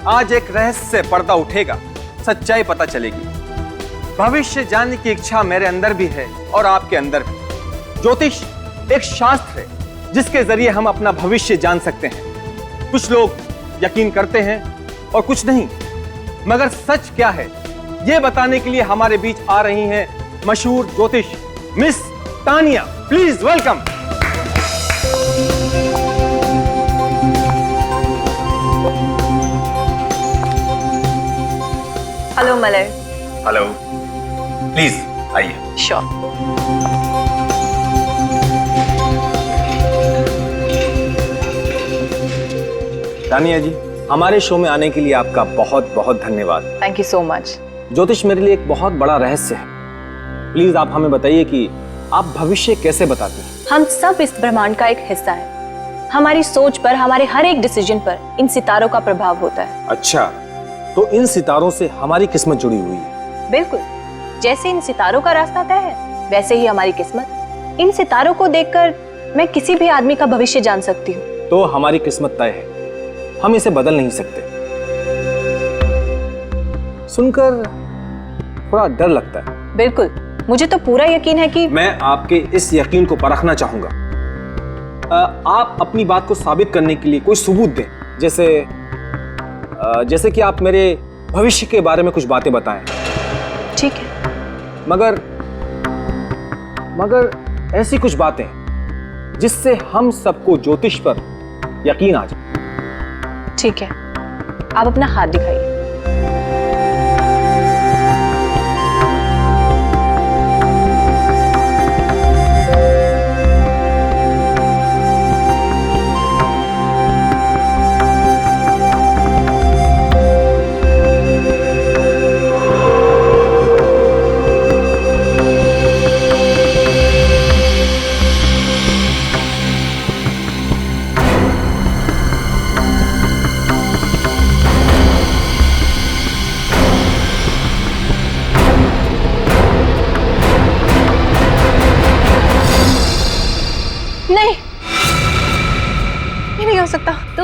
आज एक रहस्य से पर्दा उठेगा, सच्चाई पता चलेगी। भविष्य जानने की इच्छा मेरे अंदर भी है और आपके अंदर भी। ज्योतिष एक शास्त्र है जिसके जरिए हम अपना भविष्य जान सकते हैं। कुछ लोग यकीन करते हैं और कुछ नहीं, मगर सच क्या है यह बताने के लिए हमारे बीच आ रही हैं मशहूर ज्योतिष miss Tania. Please welcome. Hello Malay. Hello, please आइए। श्योर। तानिया जी, हमारे शो में आने के लिए आपका बहुत बहुत धन्यवाद। Thank you so much. ज्योतिष मेरे लिए एक बहुत बड़ा रहस्य है। प्लीज आप हमें बताइए कि आप भविष्य कैसे बताते हैं? हम सब इस ब्रह्मांड का एक हिस्सा है। हमारी सोच पर, हमारे हर एक डिसीजन पर इन सितारों का प्रभाव होता है। अच्छा, तो इन सितारों से हमारी किस्मत जुड़ी हुई है? बिल्कुल, जैसे इन सितारों का रास्ता तय है वैसे ही हमारी किस्मत। इन सितारों को देखकर मैं किसी भी आदमी का भविष्य जान सकती हूँ। तो हमारी किस्मत तय है, हम इसे बदल नहीं सकते। सुनकर थोड़ा डर लगता है। बिल्कुल, मुझे तो पूरा यकीन है कि मैं आपके इस यकीन को परखना चाहूंगा। आप अपनी बात को साबित करने के लिए कोई सबूत दें, जैसे कि आप मेरे भविष्य के बारे में कुछ बातें बताएं। ठीक है, मगर ऐसी कुछ बातें जिससे हम सबको ज्योतिष पर यकीन आ जाए। ठीक है, आप अपना हाथ दिखाइए।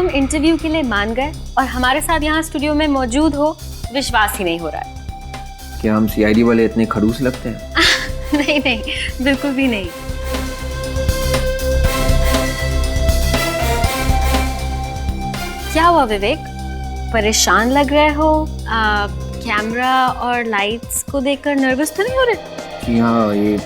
हम इंटरव्यू के लिए मान गए और हमारे साथ यहाँ स्टूडियो में मौजूद हो, विश्वास ही नहीं हो रहा है। क्या हम सीआईडी वाले इतने खड़ूस लगते हैं? नहीं नहीं, बिल्कुल भी नहीं। क्या हुआ विवेक, परेशान लग रहे हो? कैमरा और लाइट्स को देखकर नर्वस तो नहीं हो रहे? जी हाँ, ये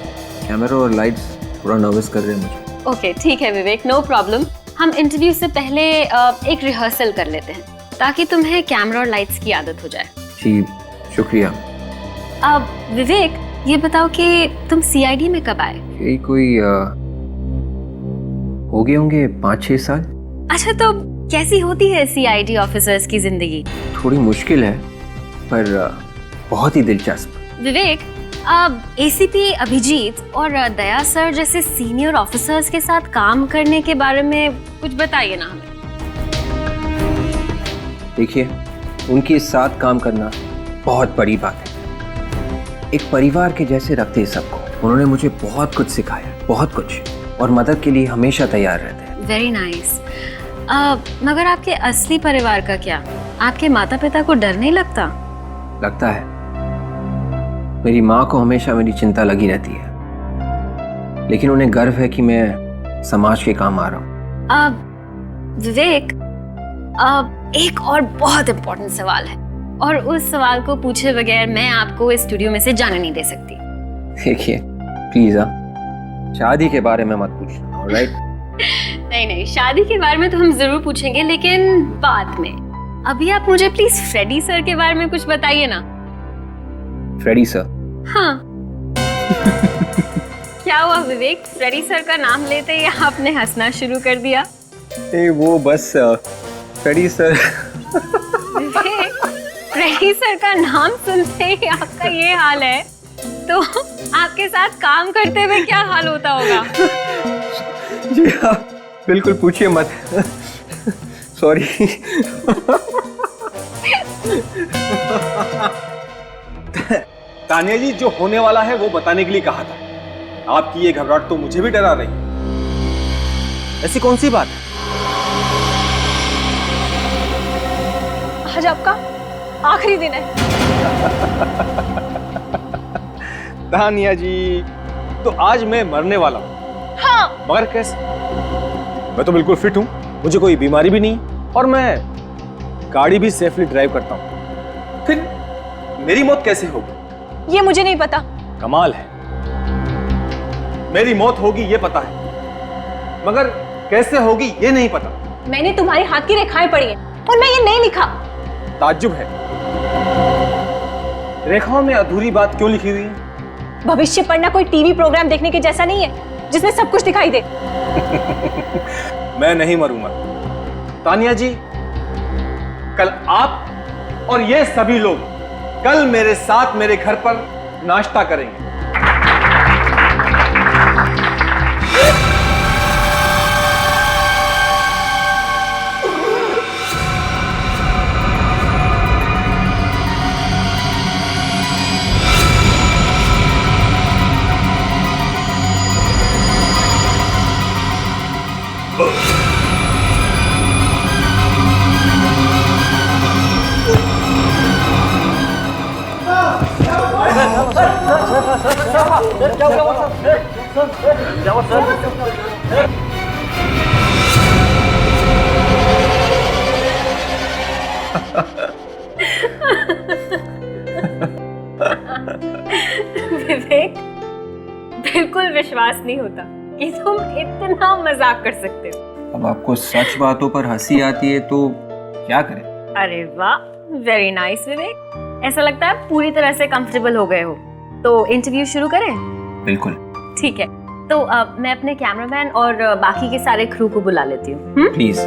कैमरा और लाइट्स थोड़ा नर्वस कर रहे हैं मुझे। ओके ठीक है विवेक, नो प्रॉब्लम। हम इंटरव्यू से पहले एक रिहर्सल कर लेते हैं ताकि तुम्हें कैमरा और लाइट्स की आदत हो जाए। जी शुक्रिया। अब विवेक ये बताओ कि तुम सीआईडी में कब आए? यही कोई हो गए होंगे 5-6 साल। अच्छा, तो कैसी होती है सीआईडी ऑफिसर्स की जिंदगी? थोड़ी मुश्किल है पर बहुत ही दिलचस्प। विवेक, अब एसीपी अभिजीत और दया सर जैसे सीनियर ऑफिसर्स के साथ काम करने के बारे में कुछ बताइए ना हमें। देखिए, उनके साथ काम करना बहुत बड़ी बात है। एक परिवार के जैसे रखते हैं सबको। उन्होंने मुझे बहुत कुछ सिखाया, बहुत कुछ, और मदद के लिए हमेशा तैयार रहते हैं। Very nice. मगर आपके असली परिवार का क्या? आपके माता पिता को डर नहीं लगता? लगता है। मेरी माँ को हमेशा मेरी चिंता लगी रहती है, लेकिन उन्हें गर्व है कि मैं समाज के काम आ रहा हूँ। विवेक, एक और बहुत इम्पोर्टेंट सवाल है और उस सवाल को पूछे बगैर मैं आपको इस स्टूडियो में से जाने नहीं दे सकती। देखिए प्लीज, शादी के बारे में मत पूछना, ऑलराइट? नहीं नहीं, शादी के बारे में तो हम जरूर पूछेंगे, लेकिन बाद में। अभी आप मुझे प्लीज फ्रेडी सर के बारे में कुछ बताइए ना। Freddie sir? हाँ। क्या हुआ विवेक, फ्रेडी सर का नाम लेते ही आपने हंसना शुरू कर दिया? वो बस फ्रेडी सर। फ्रेडी सर का नाम सुनते ही आपका ये हाल है, तो आपके साथ काम करते हुए क्या हाल होता होगा? जी हाँ, बिल्कुल पूछिए मत। सॉरी। तानिया जी, जो होने वाला है वो बताने के लिए कहा था। आपकी ये घबराहट तो मुझे भी डरा रही है। ऐसी कौन सी बात है? आज आपका आखिरी दिन है। तानिया जी, तो आज मैं मरने वाला हूँ। हाँ। मगर कैसे? मैं तो बिल्कुल फिट हूँ, मुझे कोई बीमारी भी नहीं, और मैं गाड़ी भी सेफली ड्राइव करता हूँ। फिर मेरी मौत कैसे होगी? ये मुझे नहीं पता। कमाल है, मेरी मौत होगी ये पता है, मगर कैसे होगी ये नहीं पता। मैंने तुम्हारे हाथ की रेखाएं पढ़ी हैं और मैं ये नहीं लिखा। ताज्जुब है, रेखाओं में अधूरी बात क्यों लिखी हुई है? भविष्य पढ़ना कोई टीवी प्रोग्राम देखने के जैसा नहीं है जिसमें सब कुछ दिखाई दे। मैं नहीं मरूंगा तानिया जी। कल आप और ये सभी लोग कल मेरे साथ मेरे घर पर नाश्ता करेंगे। विवेक, बिल्कुल विश्वास नहीं होता कि तुम इतना मजाक कर सकते हो। अब आपको सच बातों पर हंसी आती है तो क्या करें? अरे वाह, वेरी नाइस विवेक। ऐसा लगता है पूरी तरह से कंफर्टेबल हो गए हो। तो इंटरव्यू शुरू करें? बिल्कुल। ठीक है, तो मैं अपने कैमरामैन और बाकी के सारे क्रू को बुला लेती हूँ। प्लीज।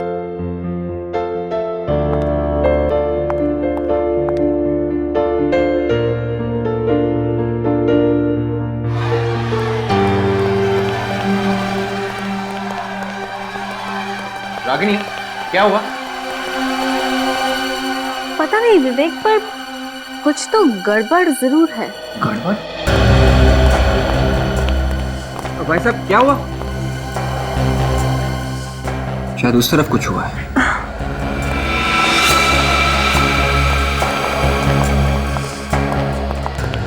रागिनी, क्या हुआ? पता नहीं विवेक, पर कुछ तो गड़बड़ जरूर है। गड़बड़? भाई साहब, क्या हुआ? शायद उस तरफ कुछ हुआ है।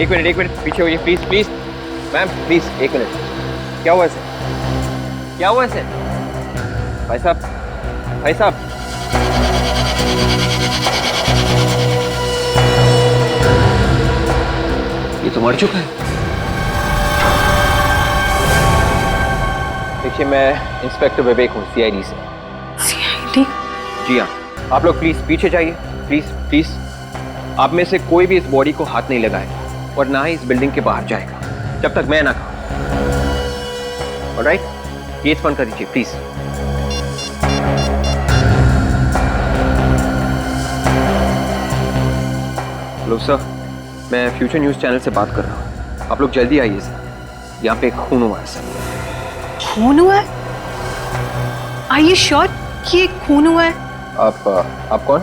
एक मिनट पीछे होइए प्लीज प्लीज। मैम प्लीज एक मिनट। क्या हुआ सर? क्या हुआ सर? भाई साहब भाई साहब। ये तो मर चुका है। देखिए मैं इंस्पेक्टर विवेक हूँ सीआईडी से। सीआईडी? जी हाँ, आप लोग प्लीज पीछे जाइए प्लीज प्लीज। आप में से कोई भी इस बॉडी को हाथ नहीं लगाएगा और ना ही इस बिल्डिंग के बाहर जाएगा जब तक मैं ना कहूं। ऑलराइट, गेट बंद कर दीजिए प्लीज। हेलो सर, मैं फ्यूचर न्यूज चैनल से बात कर रहा हूँ। आप लोग जल्दी आइए सर, यहाँ पे खून हुआ है सर। खून हुआ है? Are you sure कि ये खून हुआ है? आप कौन?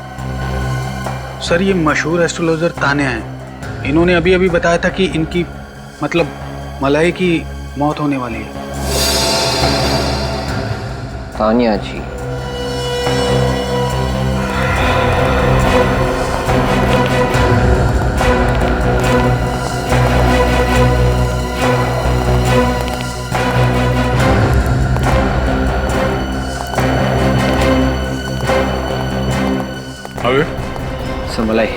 सर ये मशहूर एस्ट्रोलॉजर तान्या हैं। इन्होंने अभी अभी बताया था कि इनकी मतलब मलाई की मौत होने वाली है। तान्या जी? सर मलाई।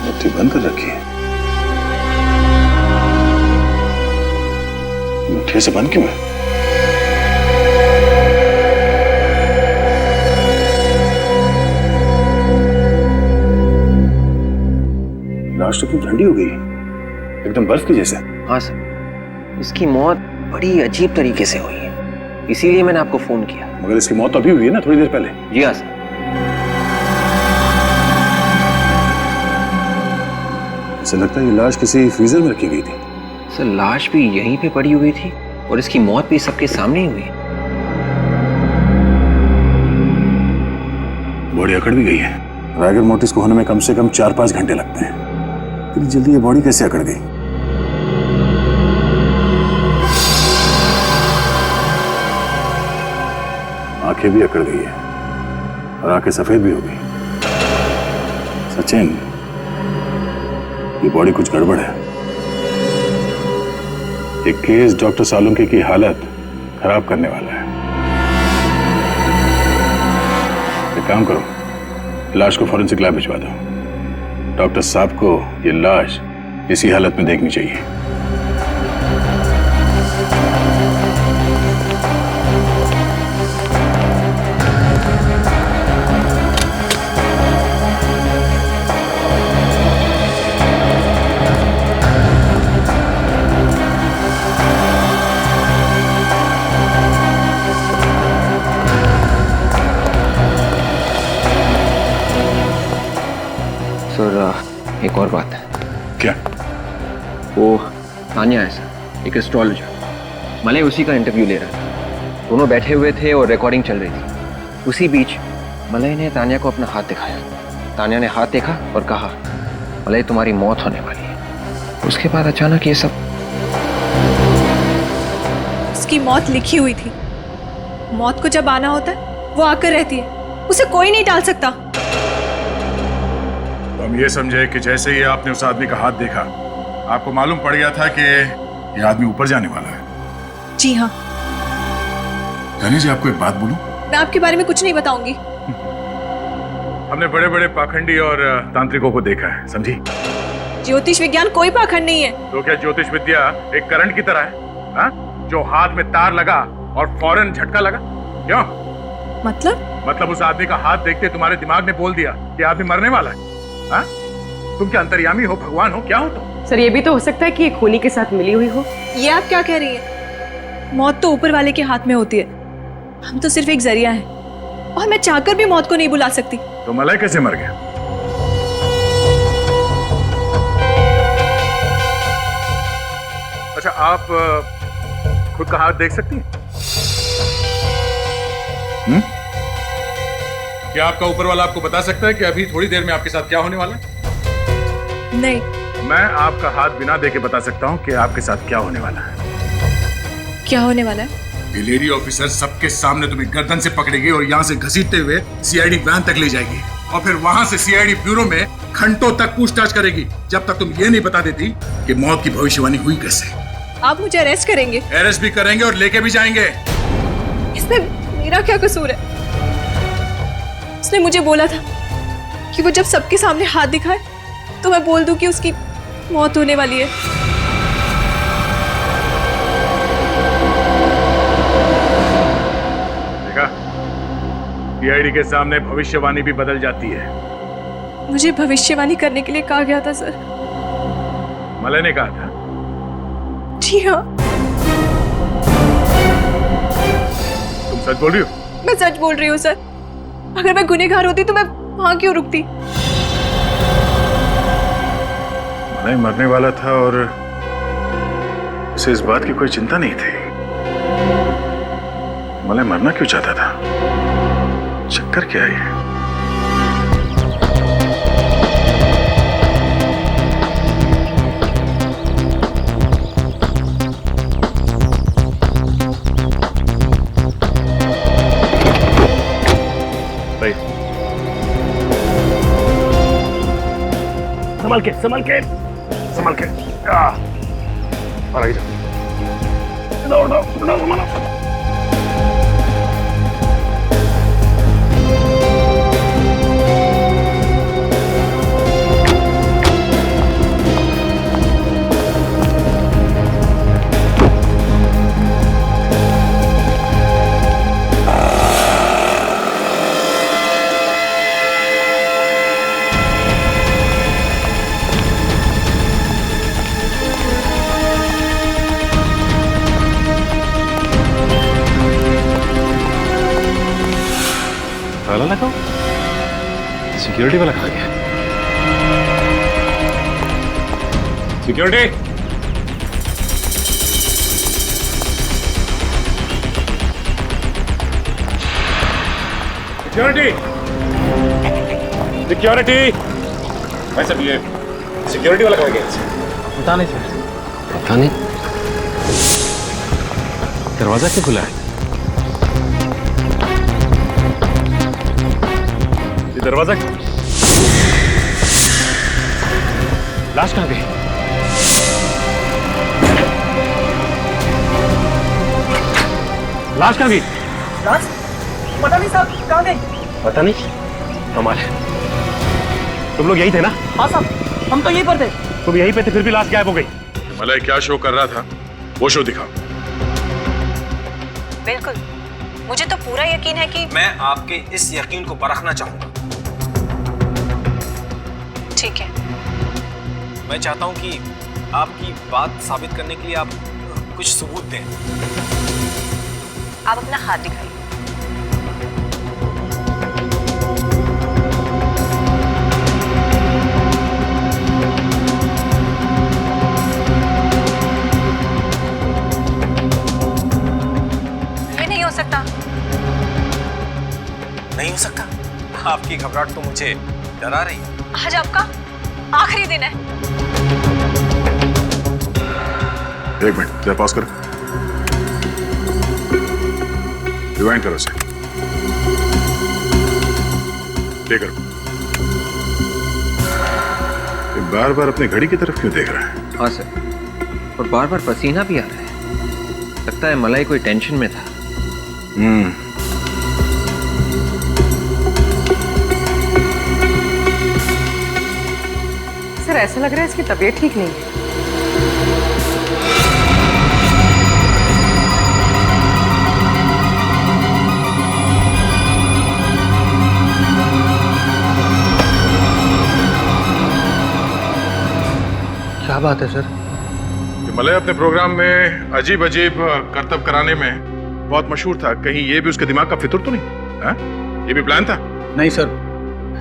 मुट्ठी बंद कर रखी है। मुट्ठी से बंद क्यों है? लाश तो क्यों ठंडी हो गई है, एकदम बर्फ की जैसे। हाँ सर, इसकी मौत बड़ी अजीब तरीके से हुई है, इसीलिए मैंने आपको फोन किया। मगर इसकी मौत तो अभी हुई है ना, थोड़ी देर पहले। जी हाँ सर। ऐसा लगता है ये लाश किसी फ्रीजर में रखी गई थी। सर लाश भी यहीं पे पड़ी हुई थी और इसकी मौत भी सबके सामने ही हुई। बॉडी अकड़ भी गई है। राइगर मोर्टिस को होने में कम से कम 4-5 घंटे लगते हैं। इतनी जल्दी ये बॉडी कैसे अकड़ गई? आंखें भी अकड़ गई है और आंखें सफेद भी हो गई। सचिन, ये बॉडी कुछ गड़बड़ है। ये केस डॉक्टर सालुंके की हालत खराब करने वाला है। एक काम करो, लाश को फॉरेंसिक लैब भिजवा दो। डॉक्टर साहब को ये लाश इसी हालत में देखनी चाहिए। सर एक और बात है। क्या? वो तान्या है सर, एक एस्ट्रोलॉजर। मलय उसी का इंटरव्यू ले रहा था। दोनों बैठे हुए थे और रिकॉर्डिंग चल रही थी। उसी बीच मलय ने तान्या को अपना हाथ दिखाया। तान्या ने हाथ देखा और कहा, मलय तुम्हारी मौत होने वाली है। उसके बाद अचानक ये सब। उसकी मौत लिखी हुई थी। मौत को जब आना होता है वो आकर रहती है, उसे कोई नहीं टाल सकता। तो हम ये समझे कि जैसे ही आपने उस आदमी का हाथ देखा, आपको मालूम पड़ गया था कि ये आदमी ऊपर जाने वाला है। जी हाँ। रानी जी, आपको एक बात बोलूं? मैं आपके बारे में कुछ नहीं बताऊंगी। हमने बड़े बड़े पाखंडी और तांत्रिकों को देखा है, समझी? ज्योतिष विज्ञान कोई पाखंड नहीं है। तो क्या ज्योतिष विद्या एक करंट की तरह है, हा? जो हाथ में तार लगा और फौरन झटका लगा? क्यों? मतलब उस आदमी का हाथ देखते तुम्हारे दिमाग ने बोल दिया कि आदमी मरने वाला है। हा? तुम क्या अंतर्यामी हो, भगवान हो, क्या हो तुम? सर ये भी तो हो सकता है कि ये खूनी के साथ मिली हुई हो। ये आप क्या कह रही हैं? मौत तो ऊपर वाले के हाथ में होती है। हम तो सिर्फ एक जरिया हैं और मैं चाहकर भी मौत को नहीं बुला सकती। तो मलय कैसे मर गया? अच्छा, आप खुद का हाथ देख सकती हैं? क्या आपका ऊपर वाला आपको बता सकता है कि अभी थोड़ी देर में आपके साथ क्या होने वाला है? नहीं, मैं आपका हाथ बिना देके बता सकता हूँ कि आपके साथ क्या होने वाला है। क्या होने वाला है? ये लेडी ऑफिसर सबके सामने तुम्हें गर्दन से पकड़ेगी और यहाँ से घसीटते हुए सीआईडी वैन तक ले जाएगी और फिर वहाँ से सीआईडी ब्यूरो में घंटों तक पूछताछ करेगी जब तक तुम ये नहीं बता देती कि मौत की भविष्यवाणी हुई कैसे। आप मुझे अरेस्ट करेंगे? अरेस्ट भी करेंगे और लेके भी जाएंगे। इसमें मेरा क्या कसूर है? उसने मुझे बोला था कि वो जब सबके सामने हाथ दिखाए तो मैं बोल दूं कि उसकी मौत होने वाली है। देखा, सीआईडी के सामने भविष्यवाणी भी बदल जाती है। मुझे भविष्यवाणी करने के लिए कहा गया था सर। मलय ने कहा था? जी हाँ। तुम सच बोल रही हो? मैं सच बोल रही हूँ सर। अगर मैं गुनहगार होती तो मैं वहां क्यों रुकती? मलय मरने वाला था और उसे इस बात की कोई चिंता नहीं थी। मलय मरना क्यों चाहता था? चक्कर क्या है? संभल के, संभल के, संभल के। और आगे जाओ। ताला लगाओ। सिक्योरिटी वाला खा गया। Security, security, security. भाई साहब ये सिक्योरिटी वाला खा गया। पता नहीं सर। पता नहीं। दरवाजा क्यों खुला है? दरवाजा, लाश कहाँ गई? लाश कहाँ गई? लाश? पता नहीं साहब, कहाँ गई? पता नहीं। कमाल है। तुम लोग यही थे ना? हाँ साहब, हम तो यहीं पर थे। तुम यहीं पे थे, फिर भी लाश गायब हो गई। मलय क्या शो कर रहा था, वो शो दिखाओ। बिल्कुल, मुझे तो पूरा यकीन है कि मैं आपके इस यकीन को परखना चाहूंगा। ठीक है। मैं चाहता हूं कि आपकी बात साबित करने के लिए आप कुछ सबूत दें। आप अपना हाथ दिखाइए। ये नहीं हो सकता। नहीं हो सकता? आपकी घबराहट तो मुझे डरा रही है। आज आपका आखिरी दिन है। एक मिनट, जरा पॉज करो। रिवाइंड करो उसे। प्ले करो। ये बार बार अपनी घड़ी की तरफ क्यों देख रहा है? हाँ सर, और बार बार पसीना भी आ रहा है। लगता है मलाई कोई टेंशन में था। सर ऐसा लग रहा है इसकी तबीयत ठीक नहीं है। क्या बात है सर? मलय अपने प्रोग्राम में अजीब अजीब करतब कराने में बहुत मशहूर था। कहीं ये भी उसके दिमाग का फितूर तो नहीं? हा? ये भी प्लान था? नहीं सर,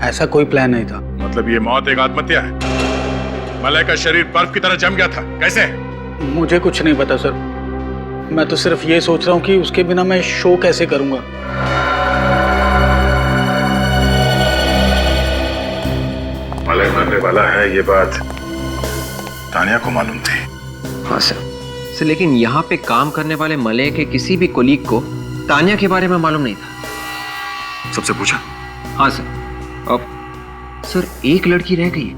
ऐसा कोई प्लान नहीं था। मतलब ये मौत एक आत्महत्या है? मलय का शरीर बर्फ की तरह जम गया था, कैसे? मुझे कुछ नहीं पता सर। मैं तो सिर्फ ये सोच रहा हूँ कि उसके बिना मैं शो कैसे करूंगा। मलय मरने वाला है, ये बात तानिया को मालूम थी। हाँ सर, लेकिन यहाँ पे काम करने वाले मलय के किसी भी कोलीग को तानिया के बारे में मालूम नहीं था। सबसे पूछा? हाँ सर। अब सर एक लड़की रह गई है।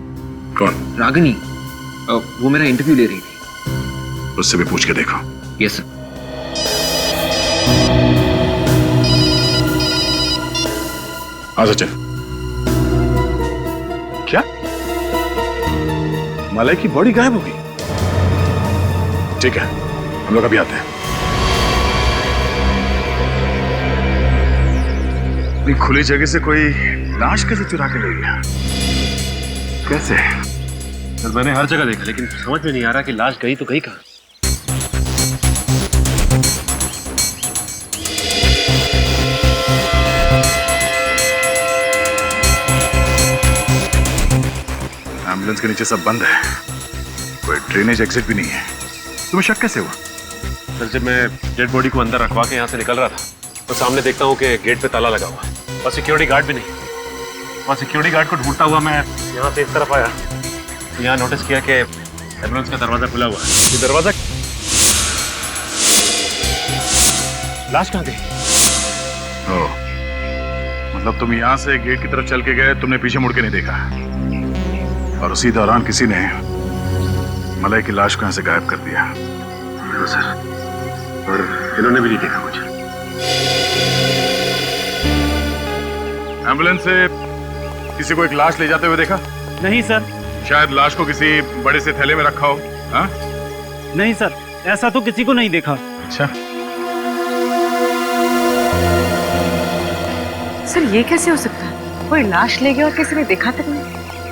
कौन? रागिनी। वो मेरा इंटरव्यू ले रही थी। उससे भी पूछ के देखो। Yes sir. हाँ सचिन। क्या मलय की बॉडी गायब हो गई? ठीक है, हम लोग अभी आते हैं। इतनी खुली जगह से कोई लाश कैसे चुरा के ले गया? कैसे? सर मैंने हर जगह देखा, लेकिन समझ में नहीं आ रहा कि लाश गई तो गई कहाँ। एम्बुलेंस के नीचे सब बंद है, कोई ड्रेनेज एग्जिट भी नहीं है। तुम्हें शक कैसे हुआ? सर जब मैं डेड बॉडी को अंदर रखवा के यहाँ से निकल रहा था तो सामने देखता हूँ कि गेट पे ताला लगा हुआ है और सिक्योरिटी गार्ड भी नहीं। और सिक्योरिटी गार्ड को ढूंढता हुआ मैं यहाँ से इस तरफ आया तो यहाँ नोटिस किया कि एम्बुलेंस का दरवाजा खुला हुआ है। ये दरवाजा, लाश कहाँ गई? ओह, मतलब तुम यहाँ से गेट की तरफ चल के गए, तुमने पीछे मुड़ के नहीं देखा और उसी दौरान किसी ने मलय की लाश को यहाँ से गायब कर दिया। तो सर, और इन्होंने भी नहीं देखा मुझे। एम्बुलेंस से किसी को एक लाश ले जाते हुए देखा? नहीं सर। शायद लाश को किसी बड़े से थैले में रखा हो। हाँ? नहीं सर, ऐसा तो किसी को नहीं देखा। अच्छा, सर ये कैसे हो सकता है? कोई लाश ले गया और किसी ने देखा तक नहीं।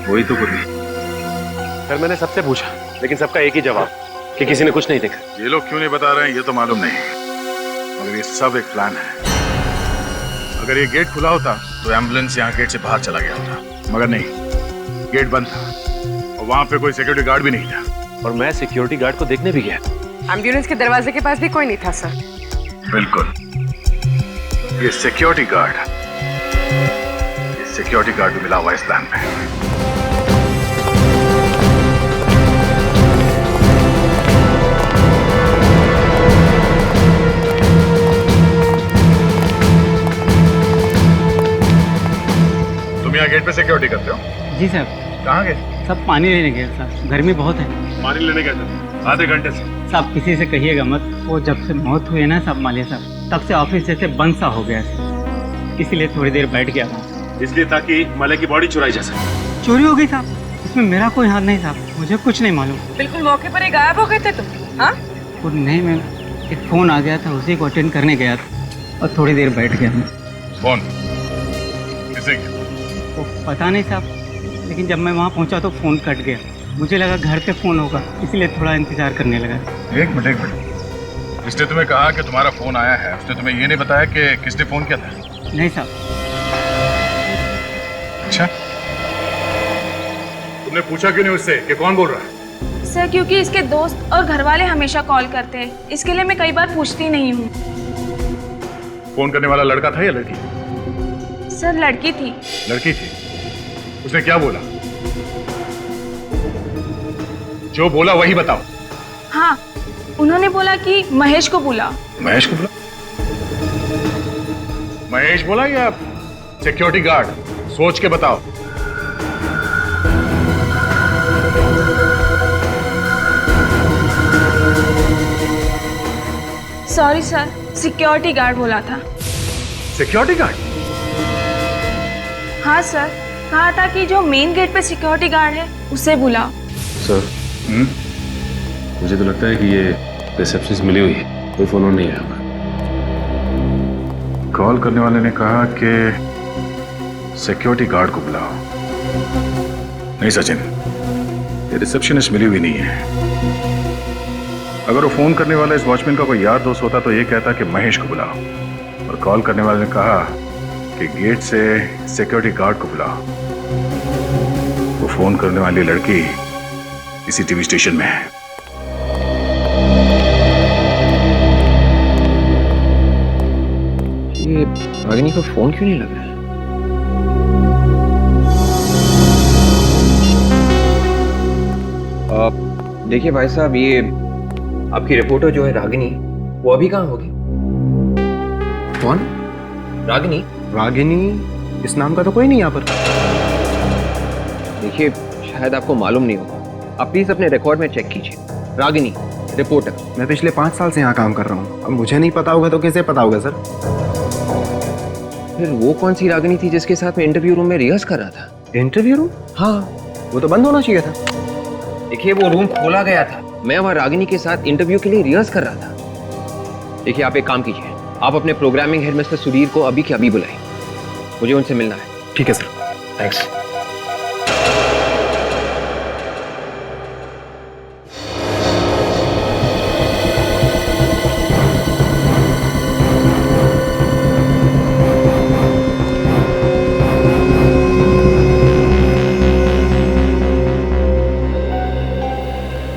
वही तो कुछ नहीं। सर मैंने सबसे पूछा, लेकिन सबका एक ही जवाब कि किसी ने कुछ नहीं देखा। ये लोग क्यों नहीं बता रहे हैं ये तो मालूम नहीं, मगर ये सब एक प्लान है। अगर ये गेट खुला होता तो एम्बुलेंस यहाँ गेट से बाहर चला गया होता, मगर नहीं, गेट बंद था और वहाँ पे कोई सिक्योरिटी गार्ड भी नहीं था। और मैं सिक्योरिटी गार्ड को देखने भी गया। एम्बुलेंस के दरवाजे के पास भी कोई नहीं था सर। बिल्कुल, ये सिक्योरिटी गार्ड भी मिला हुआ इस प्लान में। तुम यहाँ गेट पे सिक्योरिटी करते हो? जी सर। कहाँ गए? सब पानी लेने गए सर, गर्मी बहुत है। पानी लेने गए थे आधे घंटे से। सब किसी से कहिएगा मत, वो जब से मौत हुई है ना सब मालिया साहब, तब से ऑफिस जैसे बंद सा हो गया सर, इसीलिए थोड़ी देर बैठ गया था। इसलिए ताकि मलय की बॉडी चुराई जा सके। चोरी हो गई साहब, इसमें मेरा कोई हाथ नहीं साहब, मुझे कुछ नहीं मालूम। बिल्कुल मौके पर ही गायब हो गए थे तुम? हाँ? और नहीं मैम, एक फोन आ गया था, उसी को अटेंड करने गया था और थोड़ी देर बैठ गया मैं। फोन किसे? वो पता नहीं साहब, लेकिन जब मैं वहाँ पहुँचा तो फोन कट गया। मुझे लगा घर पे फोन होगा, इसलिए थोड़ा इंतजार करने लगा। एक मिनट, जिसने तुम्हें कहा कि तुम्हारा फोन आया है उसने तुम्हें ये नहीं बताया कि किसने फोन किया था? नहीं साहब। अच्छा, तुमने पूछा क्यों नहीं उससे कि कौन बोल रहा है? सर क्योंकि इसके दोस्त और घर वाले हमेशा कॉल करते हैं, इसके लिए मैं कई बार पूछती नहीं हूँ। फोन करने वाला लड़का था या लड़की? सर लड़की थी। लड़की थी? उसने क्या बोला? जो बोला वही बताओ। हाँ, उन्होंने बोला कि महेश को बुला। महेश को बुला? महेश बोला या सिक्योरिटी गार्ड? सोच के बताओ। सॉरी सर, सिक्योरिटी गार्ड बोला था। Security guard? हाँ सर, कहा था कि जो मेन गेट पे सिक्योरिटी गार्ड है उसे बुलाओ। सर मुझे तो लगता है कि ये रिसेप्शनिस्ट मिली हुई है, कोई फोन नहीं आया होगा। कॉल करने वाले ने कहा कि सिक्योरिटी गार्ड को बुलाओ। नहीं सचिन, ये रिसेप्शनिस्ट मिली हुई नहीं है। अगर वो फोन करने वाला इस वॉचमैन का कोई यार दोस्त होता तो ये कहता कि महेश को बुलाओ, और कॉल करने वाले ने कहा कि गेट से सिक्योरिटी गार्ड को बुलाओ। वो फोन करने वाली लड़की इसी टीवी स्टेशन में है। ये रागिनी का फोन क्यों नहीं लग रहा है? देखिए भाई साहब, ये आपकी रिपोर्टर जो है रागिनी, वो अभी कहाँ होगी? कौन? रागिनी? रागिनी इस नाम का तो कोई नहीं यहाँ पर। देखिए, शायद आपको मालूम नहीं होगा, आप प्लीज अपने रिकॉर्ड में चेक कीजिए। रागिनी, रिपोर्टर। मैं पिछले 5 साल से यहाँ काम कर रहा हूँ, अब मुझे नहीं पता होगा तो किसे पता होगा सर? फिर वो कौन सी रागिनी थी जिसके साथ मैं इंटरव्यू रूम में रिहर्स कर रहा था? Interview room? हाँ, वो तो बंद होना चाहिए था। देखिए, वो रूम खोला गया था, मैं वहाँ रागिनी के साथ इंटरव्यू के लिए रिहर्स कर रहा था। देखिए, आप एक काम कीजिए, आप अपने प्रोग्रामिंग हेड मिस्टर सुधीर को अभी के अभी बुलाएं, मुझे उनसे मिलना है। ठीक है सर। थैंक्स।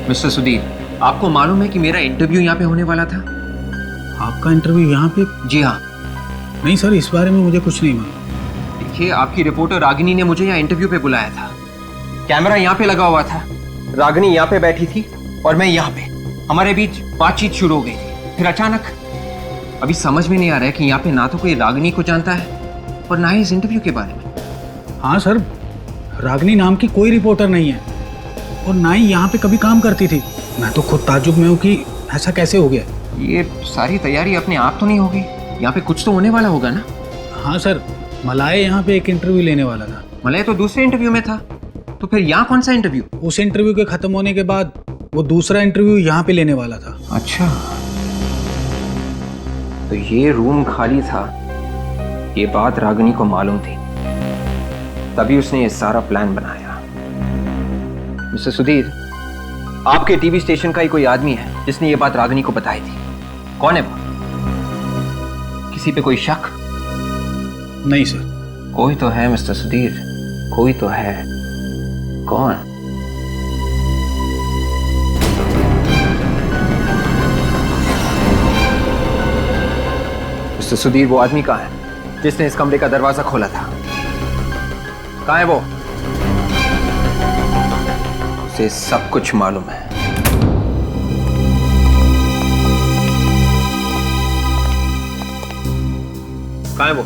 मिस्टर सुधीर, आपको मालूम है कि मेरा इंटरव्यू यहाँ पे होने वाला था? आपका इंटरव्यू यहाँ पे? जी हाँ। नहीं सर, इस बारे में मुझे कुछ नहीं मालूम। देखिए, आपकी रिपोर्टर रागिनी ने मुझे यहाँ इंटरव्यू पे बुलाया था, कैमरा यहाँ पे लगा हुआ था, रागिनी यहाँ पे बैठी थी और मैं यहाँ पे, हमारे बीच बातचीत शुरू हो गई थी। फिर अचानक, अभी समझ में नहीं आ रहा है कि यहाँ पे ना तो कोई रागिनी को जानता है और ना ही इस इंटरव्यू के बारे में। हाँ सर, रागिनी नाम की कोई रिपोर्टर नहीं है और ना ही यहाँ पे कभी काम करती थी। मैं तो खुद ताज्जुब में हूँ कि ऐसा कैसे हो गया। ये सारी तैयारी अपने आप तो नहीं होगी, यहाँ पे कुछ तो होने वाला होगा ना? हाँ सर, मलाय यहाँ पे एक इंटरव्यू लेने वाला था। मलाय तो दूसरे इंटरव्यू में था, तो फिर यहाँ कौन सा इंटरव्यू? उस इंटरव्यू के खत्म होने के बाद वो दूसरा इंटरव्यू यहाँ पे लेने वाला था। अच्छा, तो ये रूम खाली था, ये बात रागिनी को मालूम थी, तभी उसने ये सारा प्लान बनाया। मिस्टर सुधीर, आपके टीवी स्टेशन का ही कोई आदमी है जिसने ये बात रागिनी को बताई थी। कौन है वो? किसी पे कोई शक? नहीं सर। कोई तो है मिस्टर सुधीर, कोई तो है। कौन? मिस्टर सुधीर, वो आदमी कहाँ है जिसने इस कमरे का दरवाजा खोला था? कहाँ है वो? उसे सब कुछ मालूम है। कहाँ है वो?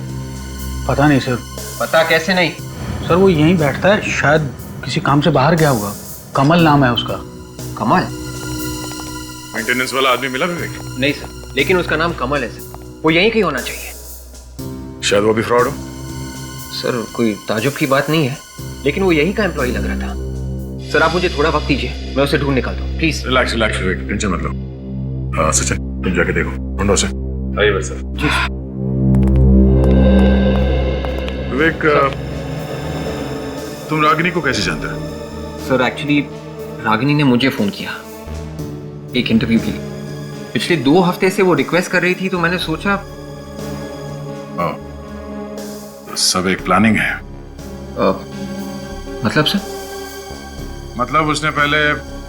पता नहीं सर। पता कैसे नहीं? सर, वो यहीं बैठता है, शायद किसी काम से बाहर गया होगा। कमल नाम है उसका। कमल? मेंटेनेंस वाला आदमी मिला विवेक? नहीं सर, लेकिन उसका नाम कमल है सर, वो यहीं कहीं होना चाहिए। शायद वो भी फ्रॉड हो। सर, कोई ताजुब की बात नहीं है, लेकिन वो यहीं का एम्प्लॉय लग रहा था। सर, आप मुझे थोड़ा वक्त दीजिए, मैं उसे ढूंढ निकालता हूँ, please. Relax relax Vivek, tension मत लो। सचिन, तुम जाके देखो, ढूंढो उसे। आइए भाई साहब। जी विवेक, तुम रागिनी को कैसे जानते हो? सर, एक्चुअली रागिनी ने मुझे फोन किया एक इंटरव्यू के लिए। पिछले 2 हफ्ते से वो रिक्वेस्ट कर रही थी, तो मैंने सोचा। सब एक प्लानिंग है। मतलब सर? मतलब उसने पहले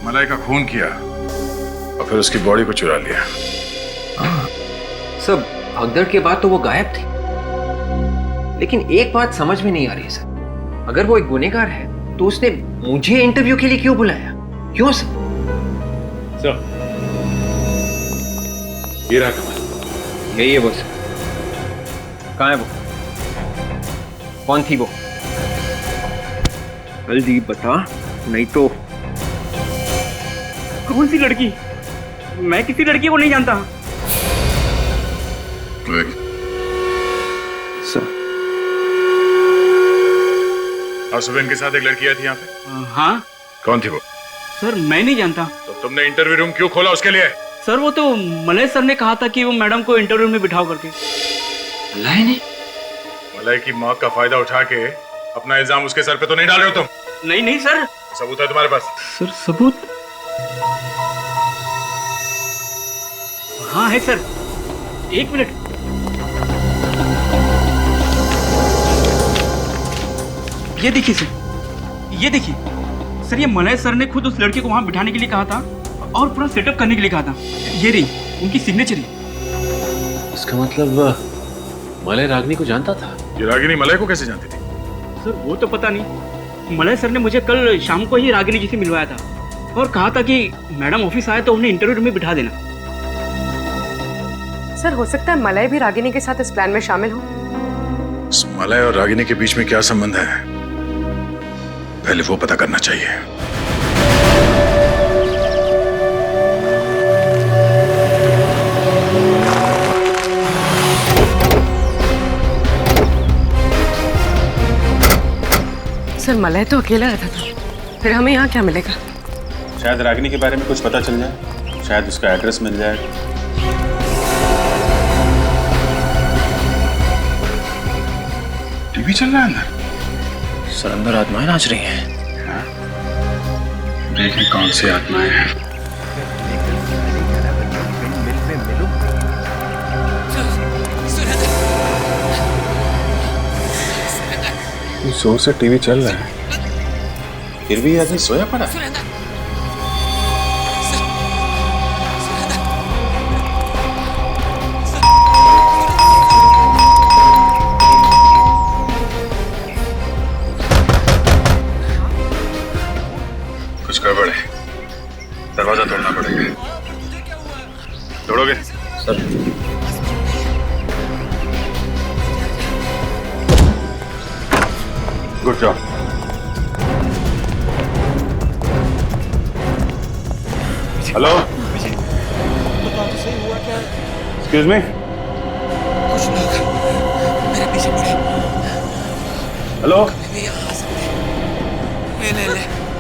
मलाई का खून किया और फिर उसकी बॉडी को चुरा लिया। सर, भगदड़ के बाद तो वो गायब थी, लेकिन एक बात समझ में नहीं आ रही सर, अगर वो एक गुनहगार है तो उसने मुझे इंटरव्यू के लिए क्यों बुलाया? क्यों सर? सर, ये रहा कमल। यही है वो सर। कहाँ है वो? कौन थी वो? जल्दी बता, नहीं तो। कौन सी लड़की? मैं किसी लड़की को नहीं जानता। सर, आज सुबह इनके साथ एक लड़की आई थी यहाँ पे। हाँ। कौन थी वो? सर, मैं नहीं जानता। तो तुमने इंटरव्यू रूम क्यों खोला उसके लिए? सर, वो तो मलय सर ने कहा था कि वो मैडम को इंटरव्यू में बिठाओ करके। मलय ने? मलय की मौत का फायदा उठा के अपना इल्जाम उसके सर पे तो नहीं डाल रहे हो तुम? नहीं नहीं सर। सबूत है तुम्हारे पास? सर, सबूत? हाँ है सर, 1 मिनट। ये देखिए सर, ये देखिए सर, ये मलय सर ने खुद उस लड़के को वहां बिठाने के लिए कहा था और पूरा सेटअप करने के लिए कहा था। ये रही उनकी सिग्नेचर। इसका मतलब मलय रागिनी को जानता था? ये रागिनी मलय को कैसे जानती थी? सर, वो तो पता नहीं। मलय सर ने मुझे कल शाम को ही रागिनी जी से मिलवाया था और कहा था कि मैडम ऑफिस आए तो उन्हें इंटरव्यू रूम में बिठा देना। सर हो सकता है मलय भी रागिनी के साथ इस प्लान में शामिल हो। इस मलय और रागिनी के बीच में क्या संबंध है, पहले वो पता करना चाहिए। सर मलय तो अकेला रहता था, फिर हमें यहाँ क्या मिलेगा? शायद रागिनी के बारे में कुछ पता चल जाए, शायद उसका एड्रेस मिल जाए। टीवी चल रहा है अंदर। सर अंदर आत्माएं नाच रही हैं। देखें कौन सी आत्माएं हैं। जोर से टीवी चल रहा है, फिर भी आदमी सोया पड़ा है। कुछ गड़बड़ है, दरवाजा तोड़ना पड़ेगा। तोड़ोगे? Sir. Good job. Hello, excuse me. Hello.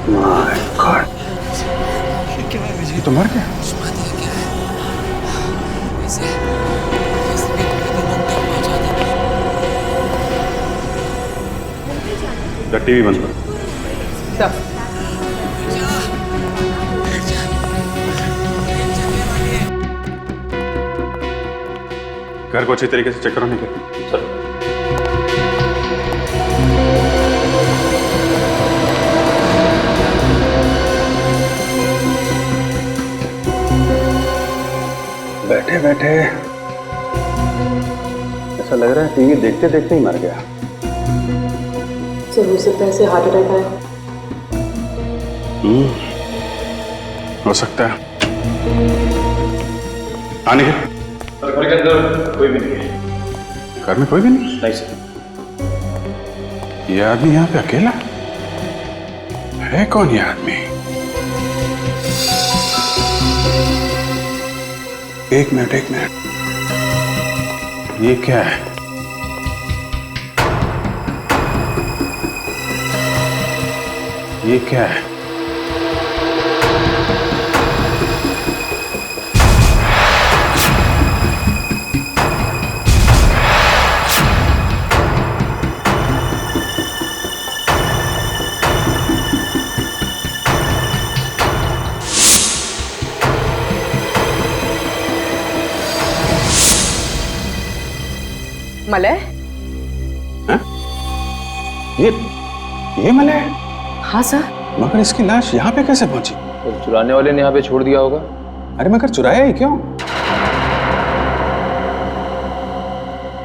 My god, ये तो मर गया। टीवी बंद करो। घर को अच्छी तरीके से चेक करो। नहीं सर। बैठे बैठे ऐसा लग रहा है टीवी देखते देखते ही मर गया। सर हो सकता है इसे हार्ट अटैक आया। हो सकता है। आने के घर के अंदर कोई भी नहीं है। घर में कोई भी नहीं? नहीं सर। ये आदमी यहाँ पे अकेला है? कौन ये आदमी? एक मिनट एक मिनट, ये क्या है? ये क्या है? मलय? ये मलय है? हाँ सर। मगर इसकी लाश यहाँ पे कैसे पहुंची? तो चुराने वाले ने यहाँ पे छोड़ दिया होगा। अरे मगर चुराया ही क्यों?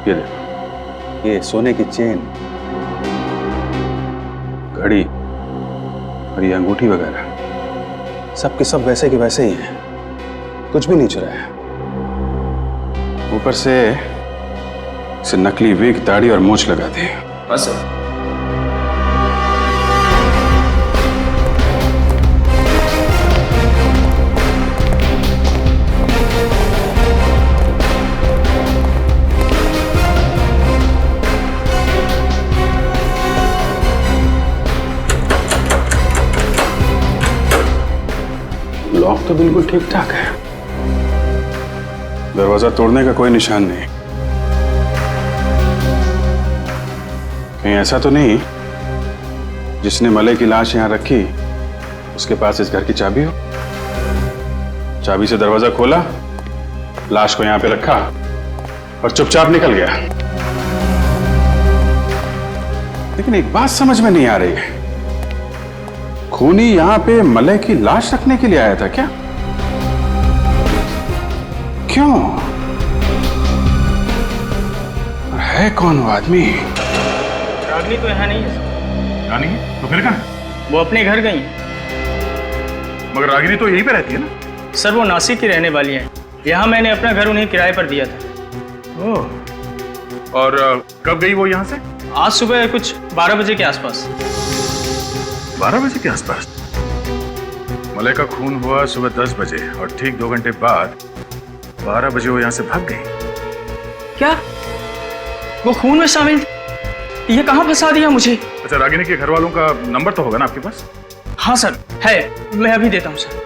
ये देखो, ये सोने की चेन, घड़ी और ये अंगूठी वगैरह सब के सब वैसे के वैसे ही हैं, कुछ भी नहीं चुराया। ऊपर से इसे नकली विग, दाढ़ी और मूंछ लगा दी। बस सर। लॉक तो बिल्कुल ठीक ठाक है, दरवाजा तोड़ने का कोई निशान नहीं। कहीं ऐसा तो नहीं जिसने मलय की लाश यहां रखी उसके पास इस घर की चाबी हो? चाबी से दरवाजा खोला, लाश को यहां पे रखा और चुपचाप निकल गया। लेकिन एक बात समझ में नहीं आ रही है, खूनी यहां पे मलय की लाश रखने के लिए आया था क्या? क्यों? है कौन वो आदमी? रागिनी तो यहाँ नहीं है। यहाँ नहीं है? तो फिर कहाँ? वो अपने घर गई है। मगर रागिनी तो यहीं पे रहती है ना? सर वो नासिक की रहने वाली है। यहाँ मैंने अपना घर उन्हें किराए पर दिया था। ओह, और कब गई वो यहाँ से? आज सुबह कुछ 12 बजे के आसपास। 12 बजे के आसपास? मलय का खून हुआ सुबह 10 बजे और ठीक 2 घंटे बाद 12 बजे वो यहाँ से भाग गई। क्या वो खून में शामिल थी? ये कहाँ फंसा दिया मुझे? अच्छा, रागिनी के घर वालों का नंबर तो होगा ना आपके पास? हाँ सर है, मैं अभी देता हूँ सर।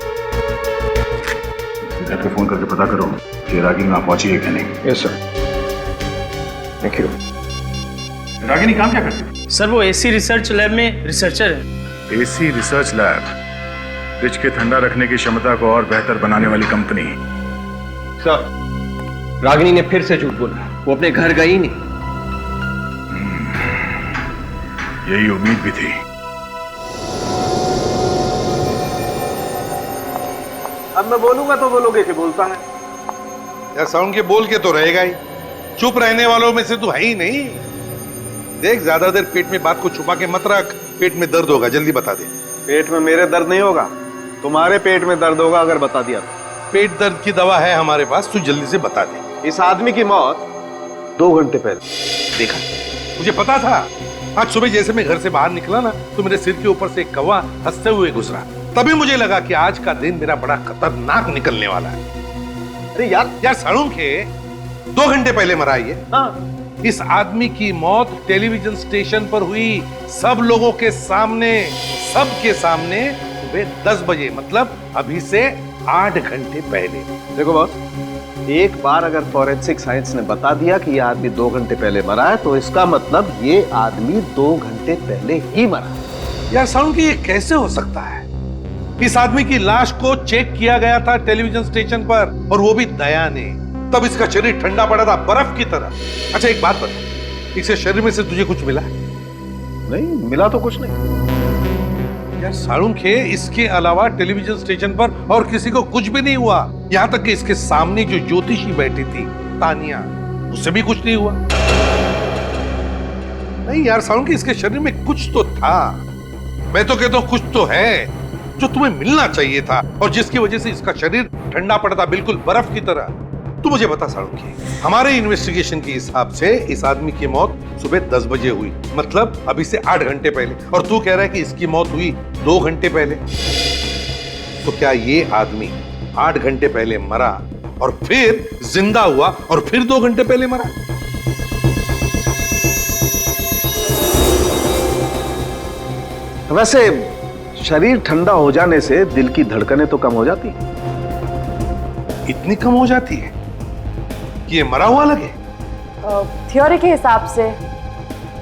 घर पे फोन करके पता करो कि रागिनी वहां पहुंची है कि नहीं। Yes sir. Thank you. Ragini काम क्या करती है? सर वो एसी रिसर्च लैब में रिसर्चर है। एसी रिसर्च लैब, फ्रिज के ठंडा रखने की क्षमता को और बेहतर बनाने वाली कंपनी। सर, रागिनी ने फिर से झूठ बोला, वो अपने घर गई नहीं। यही उम्मीद भी थी। अब मैं बोलूंगा तो बोलोगे कि बोलता है। यार साउंड के बोल के तो रहेगा ही, चुप रहने वालों में से तू है ही नहीं। देख, ज्यादा देर पेट में बात को छुपा के मत रख, पेट में दर्द होगा, जल्दी बता दे। पेट में मेरे दर्द नहीं होगा, तुम्हारे पेट में दर्द होगा अगर बता दिया तो। पेट दर्द की दवा है हमारे पास, तू जल्दी से बता दे। इस आदमी की मौत 2 घंटे पहले। देखा, मुझे पता था। आज सुबह जैसे मैं घर से बाहर निकला ना, तो मेरे सिर के ऊपर से एक कौवा हंसते हुए गुजरा। तभी मुझे लगा कि आज का दिन मेरा बड़ा खतरनाक निकलने वाला है। अरे यार साड़ू के 2 घंटे पहले मरा ये। इस आदमी की मौत टेलीविजन स्टेशन पर हुई, सब लोगों के सामने, सबके सामने, सुबह 10 बजे, मतलब अभी से 8 घंटे पहले। देखो बॉस, एक बार अगर फॉरेंसिक साइंस ने बता दिया कि ये आदमी 2 घंटे पहले मरा है, तो इसका मतलब ये आदमी 2 घंटे पहले ही मरा। यार साउंड की ये कैसे हो सकता है? इस आदमी की लाश को चेक किया गया था टेलीविजन स्टेशन पर, और वो भी दया ने। तब इसका शरीर ठंडा पड़ा था बर्फ की तरह। अच्छा एक बात बता, इसके शरीर में से तुझे कुछ मिला? नहीं मिला तो कुछ नहीं। यार साड़ू खे, इसके अलावा टेलीविजन स्टेशन पर और किसी को कुछ भी नहीं हुआ। यहाँ तक कि इसके सामने जो ज्योतिषी बैठी थी तानिया, उससे भी कुछ नहीं हुआ। नहीं यार साड़ू खे, इसके शरीर में कुछ तो था। मैं तो कहता हूँ कुछ तो है जो तुम्हें मिलना चाहिए था, और जिसकी वजह से इसका शरीर ठंडा पड़ा था, बिल्कुल बर्फ की तरह। तू मुझे बता साड़ू खे, हमारे इन्वेस्टिगेशन के हिसाब से इस आदमी की मौत सुबह 10 बजे हुई, मतलब अभी से 8 घंटे पहले, और तू कह रहा है कि इसकी मौत हुई 2 घंटे पहले। तो क्या ये आदमी 8 घंटे पहले मरा और फिर जिंदा हुआ और फिर 2 घंटे पहले मरा? वैसे शरीर ठंडा हो जाने से दिल की धड़कनें तो कम हो जाती। इतनी कम हो जाती है कि ये मरा हुआ लगे? थ्योरी के हिसाब से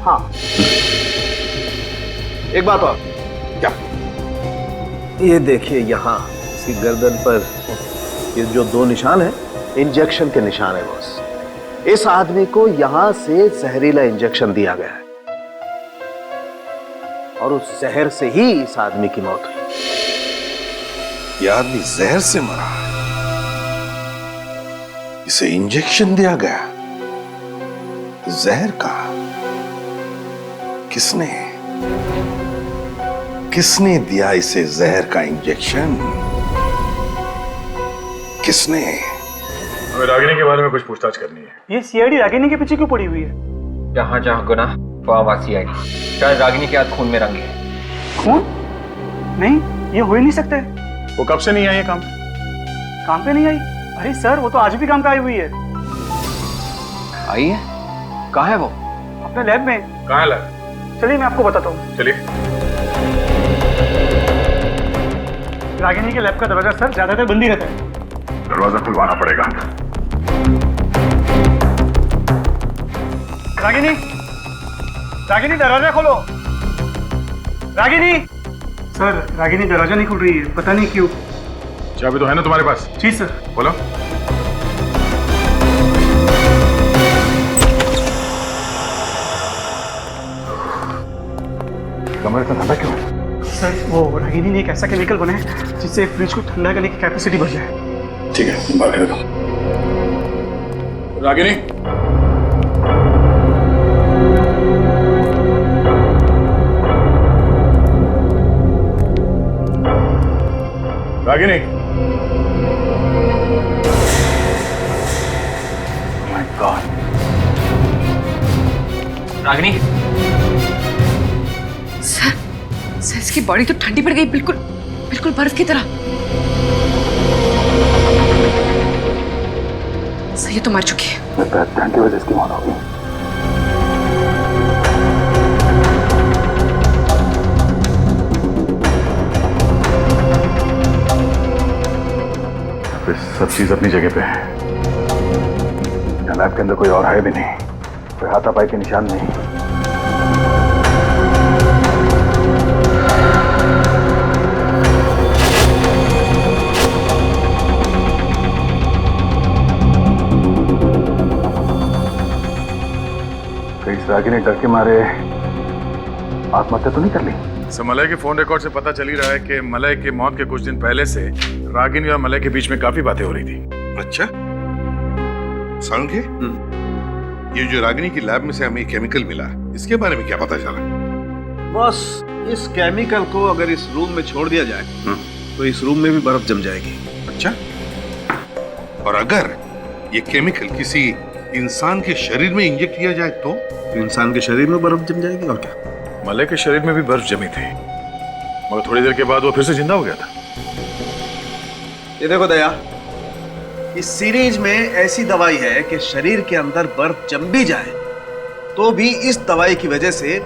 हाँ। एक बात और, क्या? ये देखिए यहाँ इसकी गर्दन पर ये जो 2 निशान है, इंजेक्शन के निशान है बॉस। इस आदमी को यहाँ से जहरीला इंजेक्शन दिया गया है, और उस जहर से ही इस आदमी की मौत हुई। यह आदमी जहर से मरा, इसे इंजेक्शन दिया गया जहर का। किसने किसने दिया इसे जहर का इंजेक्शन? किसने? हमें रागिनी के बारे में कुछ पूछताछ करनी है। ये सीआईडी रागिनी के पीछे क्यों पड़ी हुई है? जहाँ जहाँ गुनाह वहाँ सीआईडी। शायद रागिनी के हाथ खून में रंगे है। खून? नहीं, ये हो ही नहीं सकता है। वो कब से नहीं आई है काम पे नहीं आई? अरे सर, वो तो आज भी काम पे आई हुई है। आई है? कहाँ है वो? अपने लैब में। कहाँ है लैब? चलिए मैं आपको बताता हूँ। चलिए। रागिनी के लैब का दरवाजा सर ज्यादातर बंद ही रहता है। दरवाजा खुलवाना पड़ेगा। रागिनी, रागिनी दरवाजा खोलो। रागिनी। सर, रागिनी दरवाजा नहीं खुल रही है, पता नहीं क्यों। चाबी तो है ना तुम्हारे पास? जी सर। बोलो। कमरा इतना ठंडा क्यों है? सर, वो रागिनी ने एक ऐसा केमिकल बनाया जिससे फ्रिज को ठंडा करने की कैपेसिटी बढ़ जाए। ठीक है, बाहर निकलो। Ragini, Ragini, my God, Ragini, sir इसकी बॉडी तो ठंडी पड़ गई, बिल्कुल बिल्कुल बर्फ की तरह। सर ये तो मर चुकी है। ठंड की वजह से इसकी मौत हो गई। सब चीज अपनी जगह पे है। लैब के अंदर कोई और है भी नहीं, कोई हाथापाई के निशान नहीं। कहीं रागिनी डर के मारे आत्महत्या तो नहीं कर ली? सर मलय के फोन रिकॉर्ड से पता चल ही रहा है कि मलय की मौत के कुछ दिन पहले से रागिनी और मलय के बीच में काफी बातें हो रही थी। अच्छा, सारंगे, ये जो रागिनी की लैब में से हमें केमिकल मिला, इसके बारे में क्या पता चला? बस इस केमिकल को अगर इस रूम में छोड़ दिया जाए तो इस रूम में भी बर्फ जम जाएगी। अच्छा, और अगर ये केमिकल किसी इंसान के शरीर में इंजेक्ट किया जाए तो इंसान के शरीर में बर्फ जम जाएगी। और क्या? मलय के शरीर में भी बर्फ जमी थी, मगर थोड़ी देर के बाद वो फिर से जिंदा हो गया था। ये देखो दया, इस सीरीज में ऐसी दवाई है कि शरीर के अंदर बर्फ जम भी जाए तो भी इस दवाई की वजह से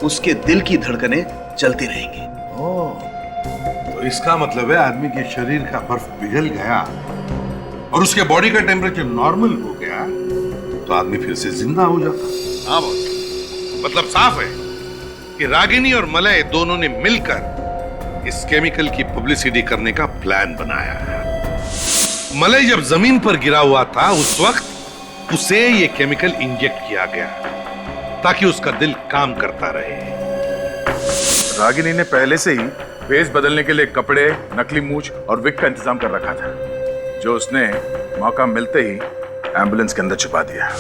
उसके दिल की धड़कनें चलती रहेंगी। तो इसका मतलब है आदमी के शरीर का बर्फ पिघल गया और उसके बॉडी का टेम्परेचर नॉर्मल हो गया तो आदमी फिर से जिंदा हो जाता। हाँ बॉस, मतलब साफ है कि रागिनी और मलय दोनों ने मिलकर इस केमिकल की पब्लिसिटी करने का प्लान बनाया है। मलय जब जमीन पर गिरा हुआ था उस वक्त उसे ये केमिकल इंजेक्ट किया गया ताकि उसका दिल काम करता रहे। रागिनी ने पहले से ही भेष बदलने के लिए कपड़े, नकली मूछ और विग का इंतजाम कर रखा था, जो उसने मौका मिलते ही एम्बुलेंस के अंदर छुपा दिया।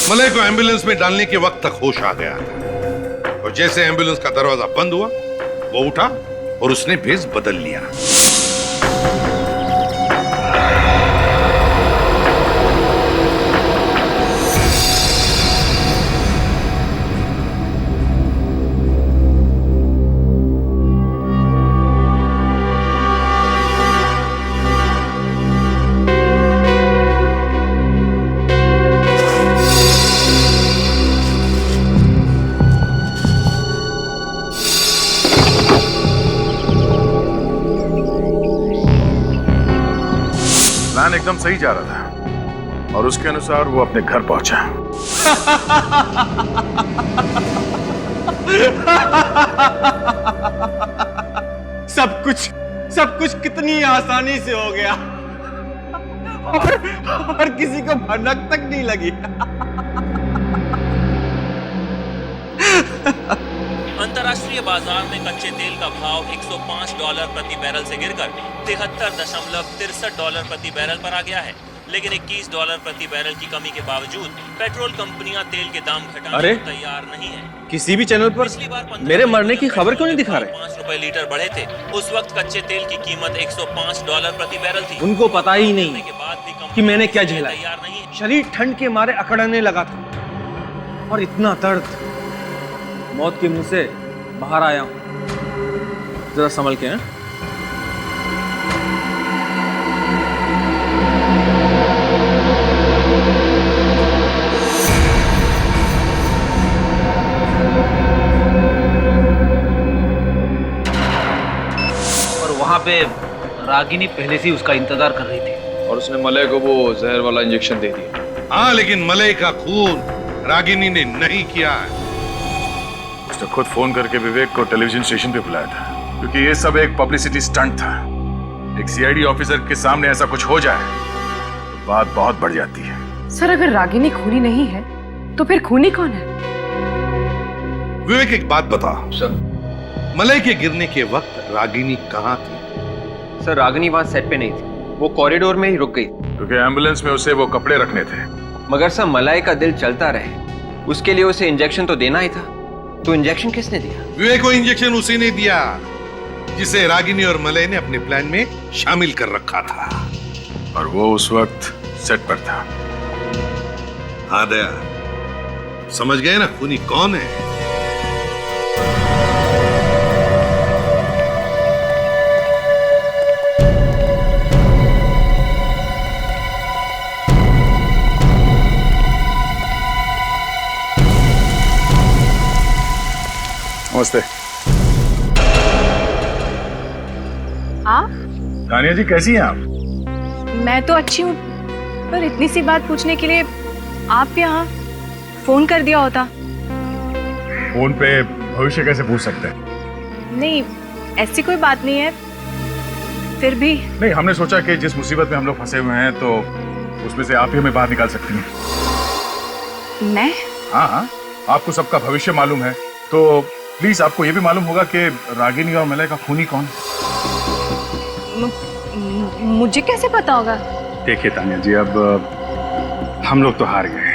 मलय को एम्बुलेंस में डालने के वक्त तक होश आ गया था और जैसे एम्बुलेंस का दरवाजा बंद हुआ वो उठा और उसने भेष बदल लिया। प्लान एकदम सही जा रहा था और उसके अनुसार वो अपने घर पहुंचा। सब कुछ कितनी आसानी से हो गया और किसी को भनक तक नहीं लगी। अंतर्राष्ट्रीय बाजार में कच्चे तेल का भाव $105 प्रति बैरल से गिरकर $73.63 प्रति बैरल पर आ गया है, लेकिन $21 प्रति बैरल की कमी के बावजूद पेट्रोल कंपनियां तेल के दाम घटाने को तैयार नहीं है। किसी भी चैनल पर मेरे मरने की खबर क्यों नहीं दिखा रहे? ₹5 लीटर बढ़े थे। उस वक्त कच्चे तेल की कीमत $105 प्रति बैरल थी। उनको पता ही नहीं कि मैंने क्या झेला है। शरीर ठंड के मारे अकड़ने लगा था और इतना दर्द, मौत के मुंह से बाहर आया हूं। जरा संभल के। हैं और वहां पे रागिनी पहले से ही उसका इंतजार कर रही थी और उसने मलय को वो जहर वाला इंजेक्शन दे दिया। हाँ, लेकिन मलय का खून रागिनी ने नहीं किया है। उसने खुद फोन करके विवेक को टेलीविजन स्टेशन पे बुलाया था, क्योंकि ये सब एक पब्लिसिटी स्टंट था। एक सीआईडी ऑफिसर के सामने ऐसा कुछ हो जाए तो बात बहुत बढ़ जाती है। सर अगर रागिनी खूनी नहीं है तो फिर खूनी कौन है? विवेक एक बात बता, मलय के गिरने के वक्त रागिनी कहाँ थी? सर रागिनी वहाँ सेट पे नहीं थी, वो कॉरिडोर में ही रुक गई। क्योंकि एम्बुलेंस में उसे वो कपड़े रखने थे। मगर सर मलाई का दिल चलता रहे, उसके लिए उसे इंजेक्शन तो देना ही था। तो इंजेक्शन किसने दिया? विवेक को इंजेक्शन उसी ने दिया जिसे रागिनी और मलय ने अपने प्लान में शामिल कर रखा था। और वो उस वक्त सेट पर था। हाँ दया, समझ गए ना खूनी कौन है? नमस्ते। आप? तानिया जी कैसी हैं आप? मैं तो अच्छी हूँ, पर इतनी सी बात पूछने के लिए आप यहाँ फोन कर दिया होता। फोन पे भविष्य कैसे पूछ सकते हैं? नहीं, ऐसी कोई बात नहीं है, फिर भी। नहीं, हमने सोचा कि जिस मुसीबत में हम लोग फंसे हुए हैं तो उसमें से आप ही हमें बाहर निकाल सकती हैं। मैं? हाँ, आपको सबका भविष्य मालूम है, तो प्लीज आपको ये भी मालूम होगा कि रागिनी और मलय का खूनी कौन है। मुझे कैसे पता होगा? देखिए तानिया जी, अब हम लोग तो हार गए,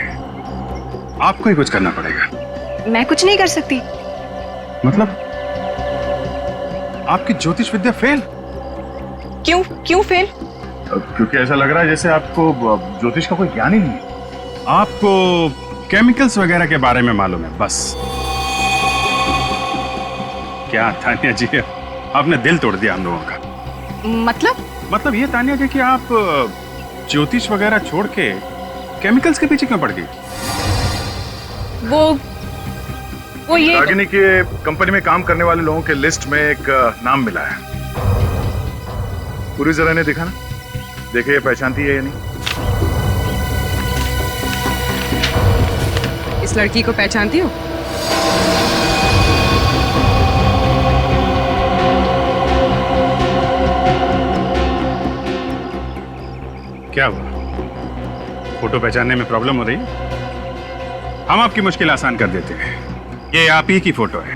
आपको ही कुछ करना पड़ेगा। मैं कुछ नहीं कर सकती। मतलब आपकी ज्योतिष विद्या फेल? क्यों फेल? क्योंकि ऐसा लग रहा है जैसे आपको ज्योतिष का कोई ज्ञान ही नहीं है। आपको केमिकल्स वगैरह के बारे में मालूम है बस। क्या तानिया जी, आपने दिल तोड़ दिया हम लोगों का। मतलब ये तानिया जी कि आप ज्योतिष वगैरह छोड़ के केमिकल्स के पीछे क्यों पड़ गई? वो ये रागिनी के कंपनी में काम करने वाले लोगों के लिस्ट में एक नाम मिला है। पूरी जरा ने देखा ना, देखिए पहचानती है या नहीं? इस लड़की को पहचानती हो? क्या हुआ? फोटो पहचानने में प्रॉब्लम हो रही है? हम आपकी मुश्किल आसान कर देते हैं। ये आप ही की फोटो है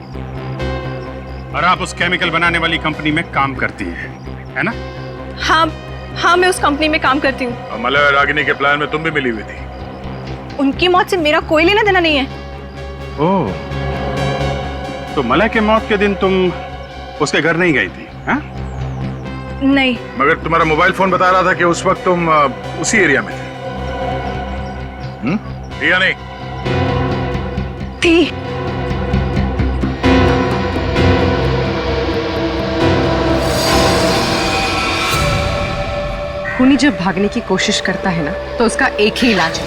और आप उस केमिकल बनाने वाली कंपनी में काम करती हैं, है ना? हाँ, मैं उस कंपनी में काम करती हूँ। मलय और रागिनी के प्लान में तुम भी मिली हुई थी। उनकी मौत से मेरा कोई लेना देना नहीं है। ओह, तो मलय के मौत के दिन तुम उसके घर नहीं गई थी? हाँ? नहीं। मगर तुम्हारा मोबाइल फोन बता रहा था कि उस वक्त तुम उसी एरिया में थे। या नहीं? थी। खूनी जब भागने की कोशिश करता है ना, तो उसका एक ही इलाज है।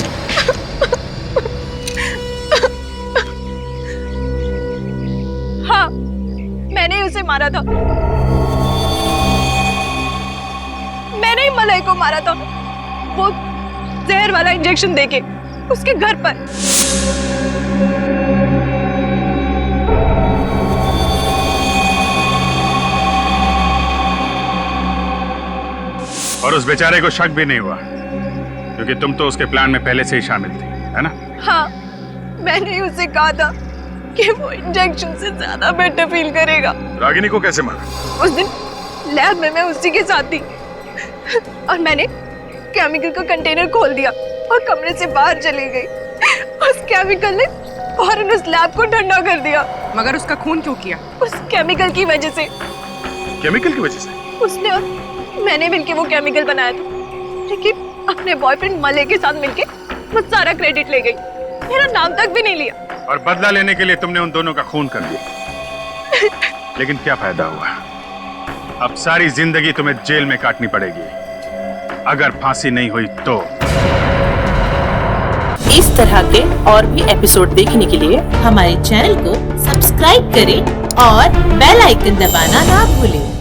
हाँ, मैंने ही उसे मारा था। मैंने ही मलय को मारा था, वो जहर वाला इंजेक्शन देके उसके घर पर। और उस बेचारे को शक भी नहीं हुआ क्योंकि तुम तो उसके प्लान में पहले से ही शामिल थी, है ना? हाँ, मैंने ही उसे कहा था कि वो इंजेक्शन से ज्यादा बेटर फील करेगा। रागिनी को कैसे मारा? उस दिन लैब में मैं उसी के साथ थी और मैंने केमिकल का कंटेनर खोल दिया और कमरे से बाहर चली गई। उस केमिकल ने फौरन उस लैब को ठंडा कर दिया। मगर उसका खून क्यों किया? उस केमिकल की वजह से। केमिकल की वजह से? उसने और मैंने मिलके वो केमिकल बनाया था, लेकिन अपने बॉयफ्रेंड मलय के साथ मिलके वो सारा क्रेडिट ले गई, मेरा नाम तक भी नहीं लिया। और बदला लेने के लिए तुमने उन दोनों का खून कर दिया। लेकिन क्या फायदा हुआ? अब सारी जिंदगी तुम्हें जेल में काटनी पड़ेगी अगर फांसी नहीं हुई तो। इस तरह के और भी एपिसोड देखने के लिए हमारे चैनल को सब्सक्राइब करें और बेल आइकन दबाना ना भूलें।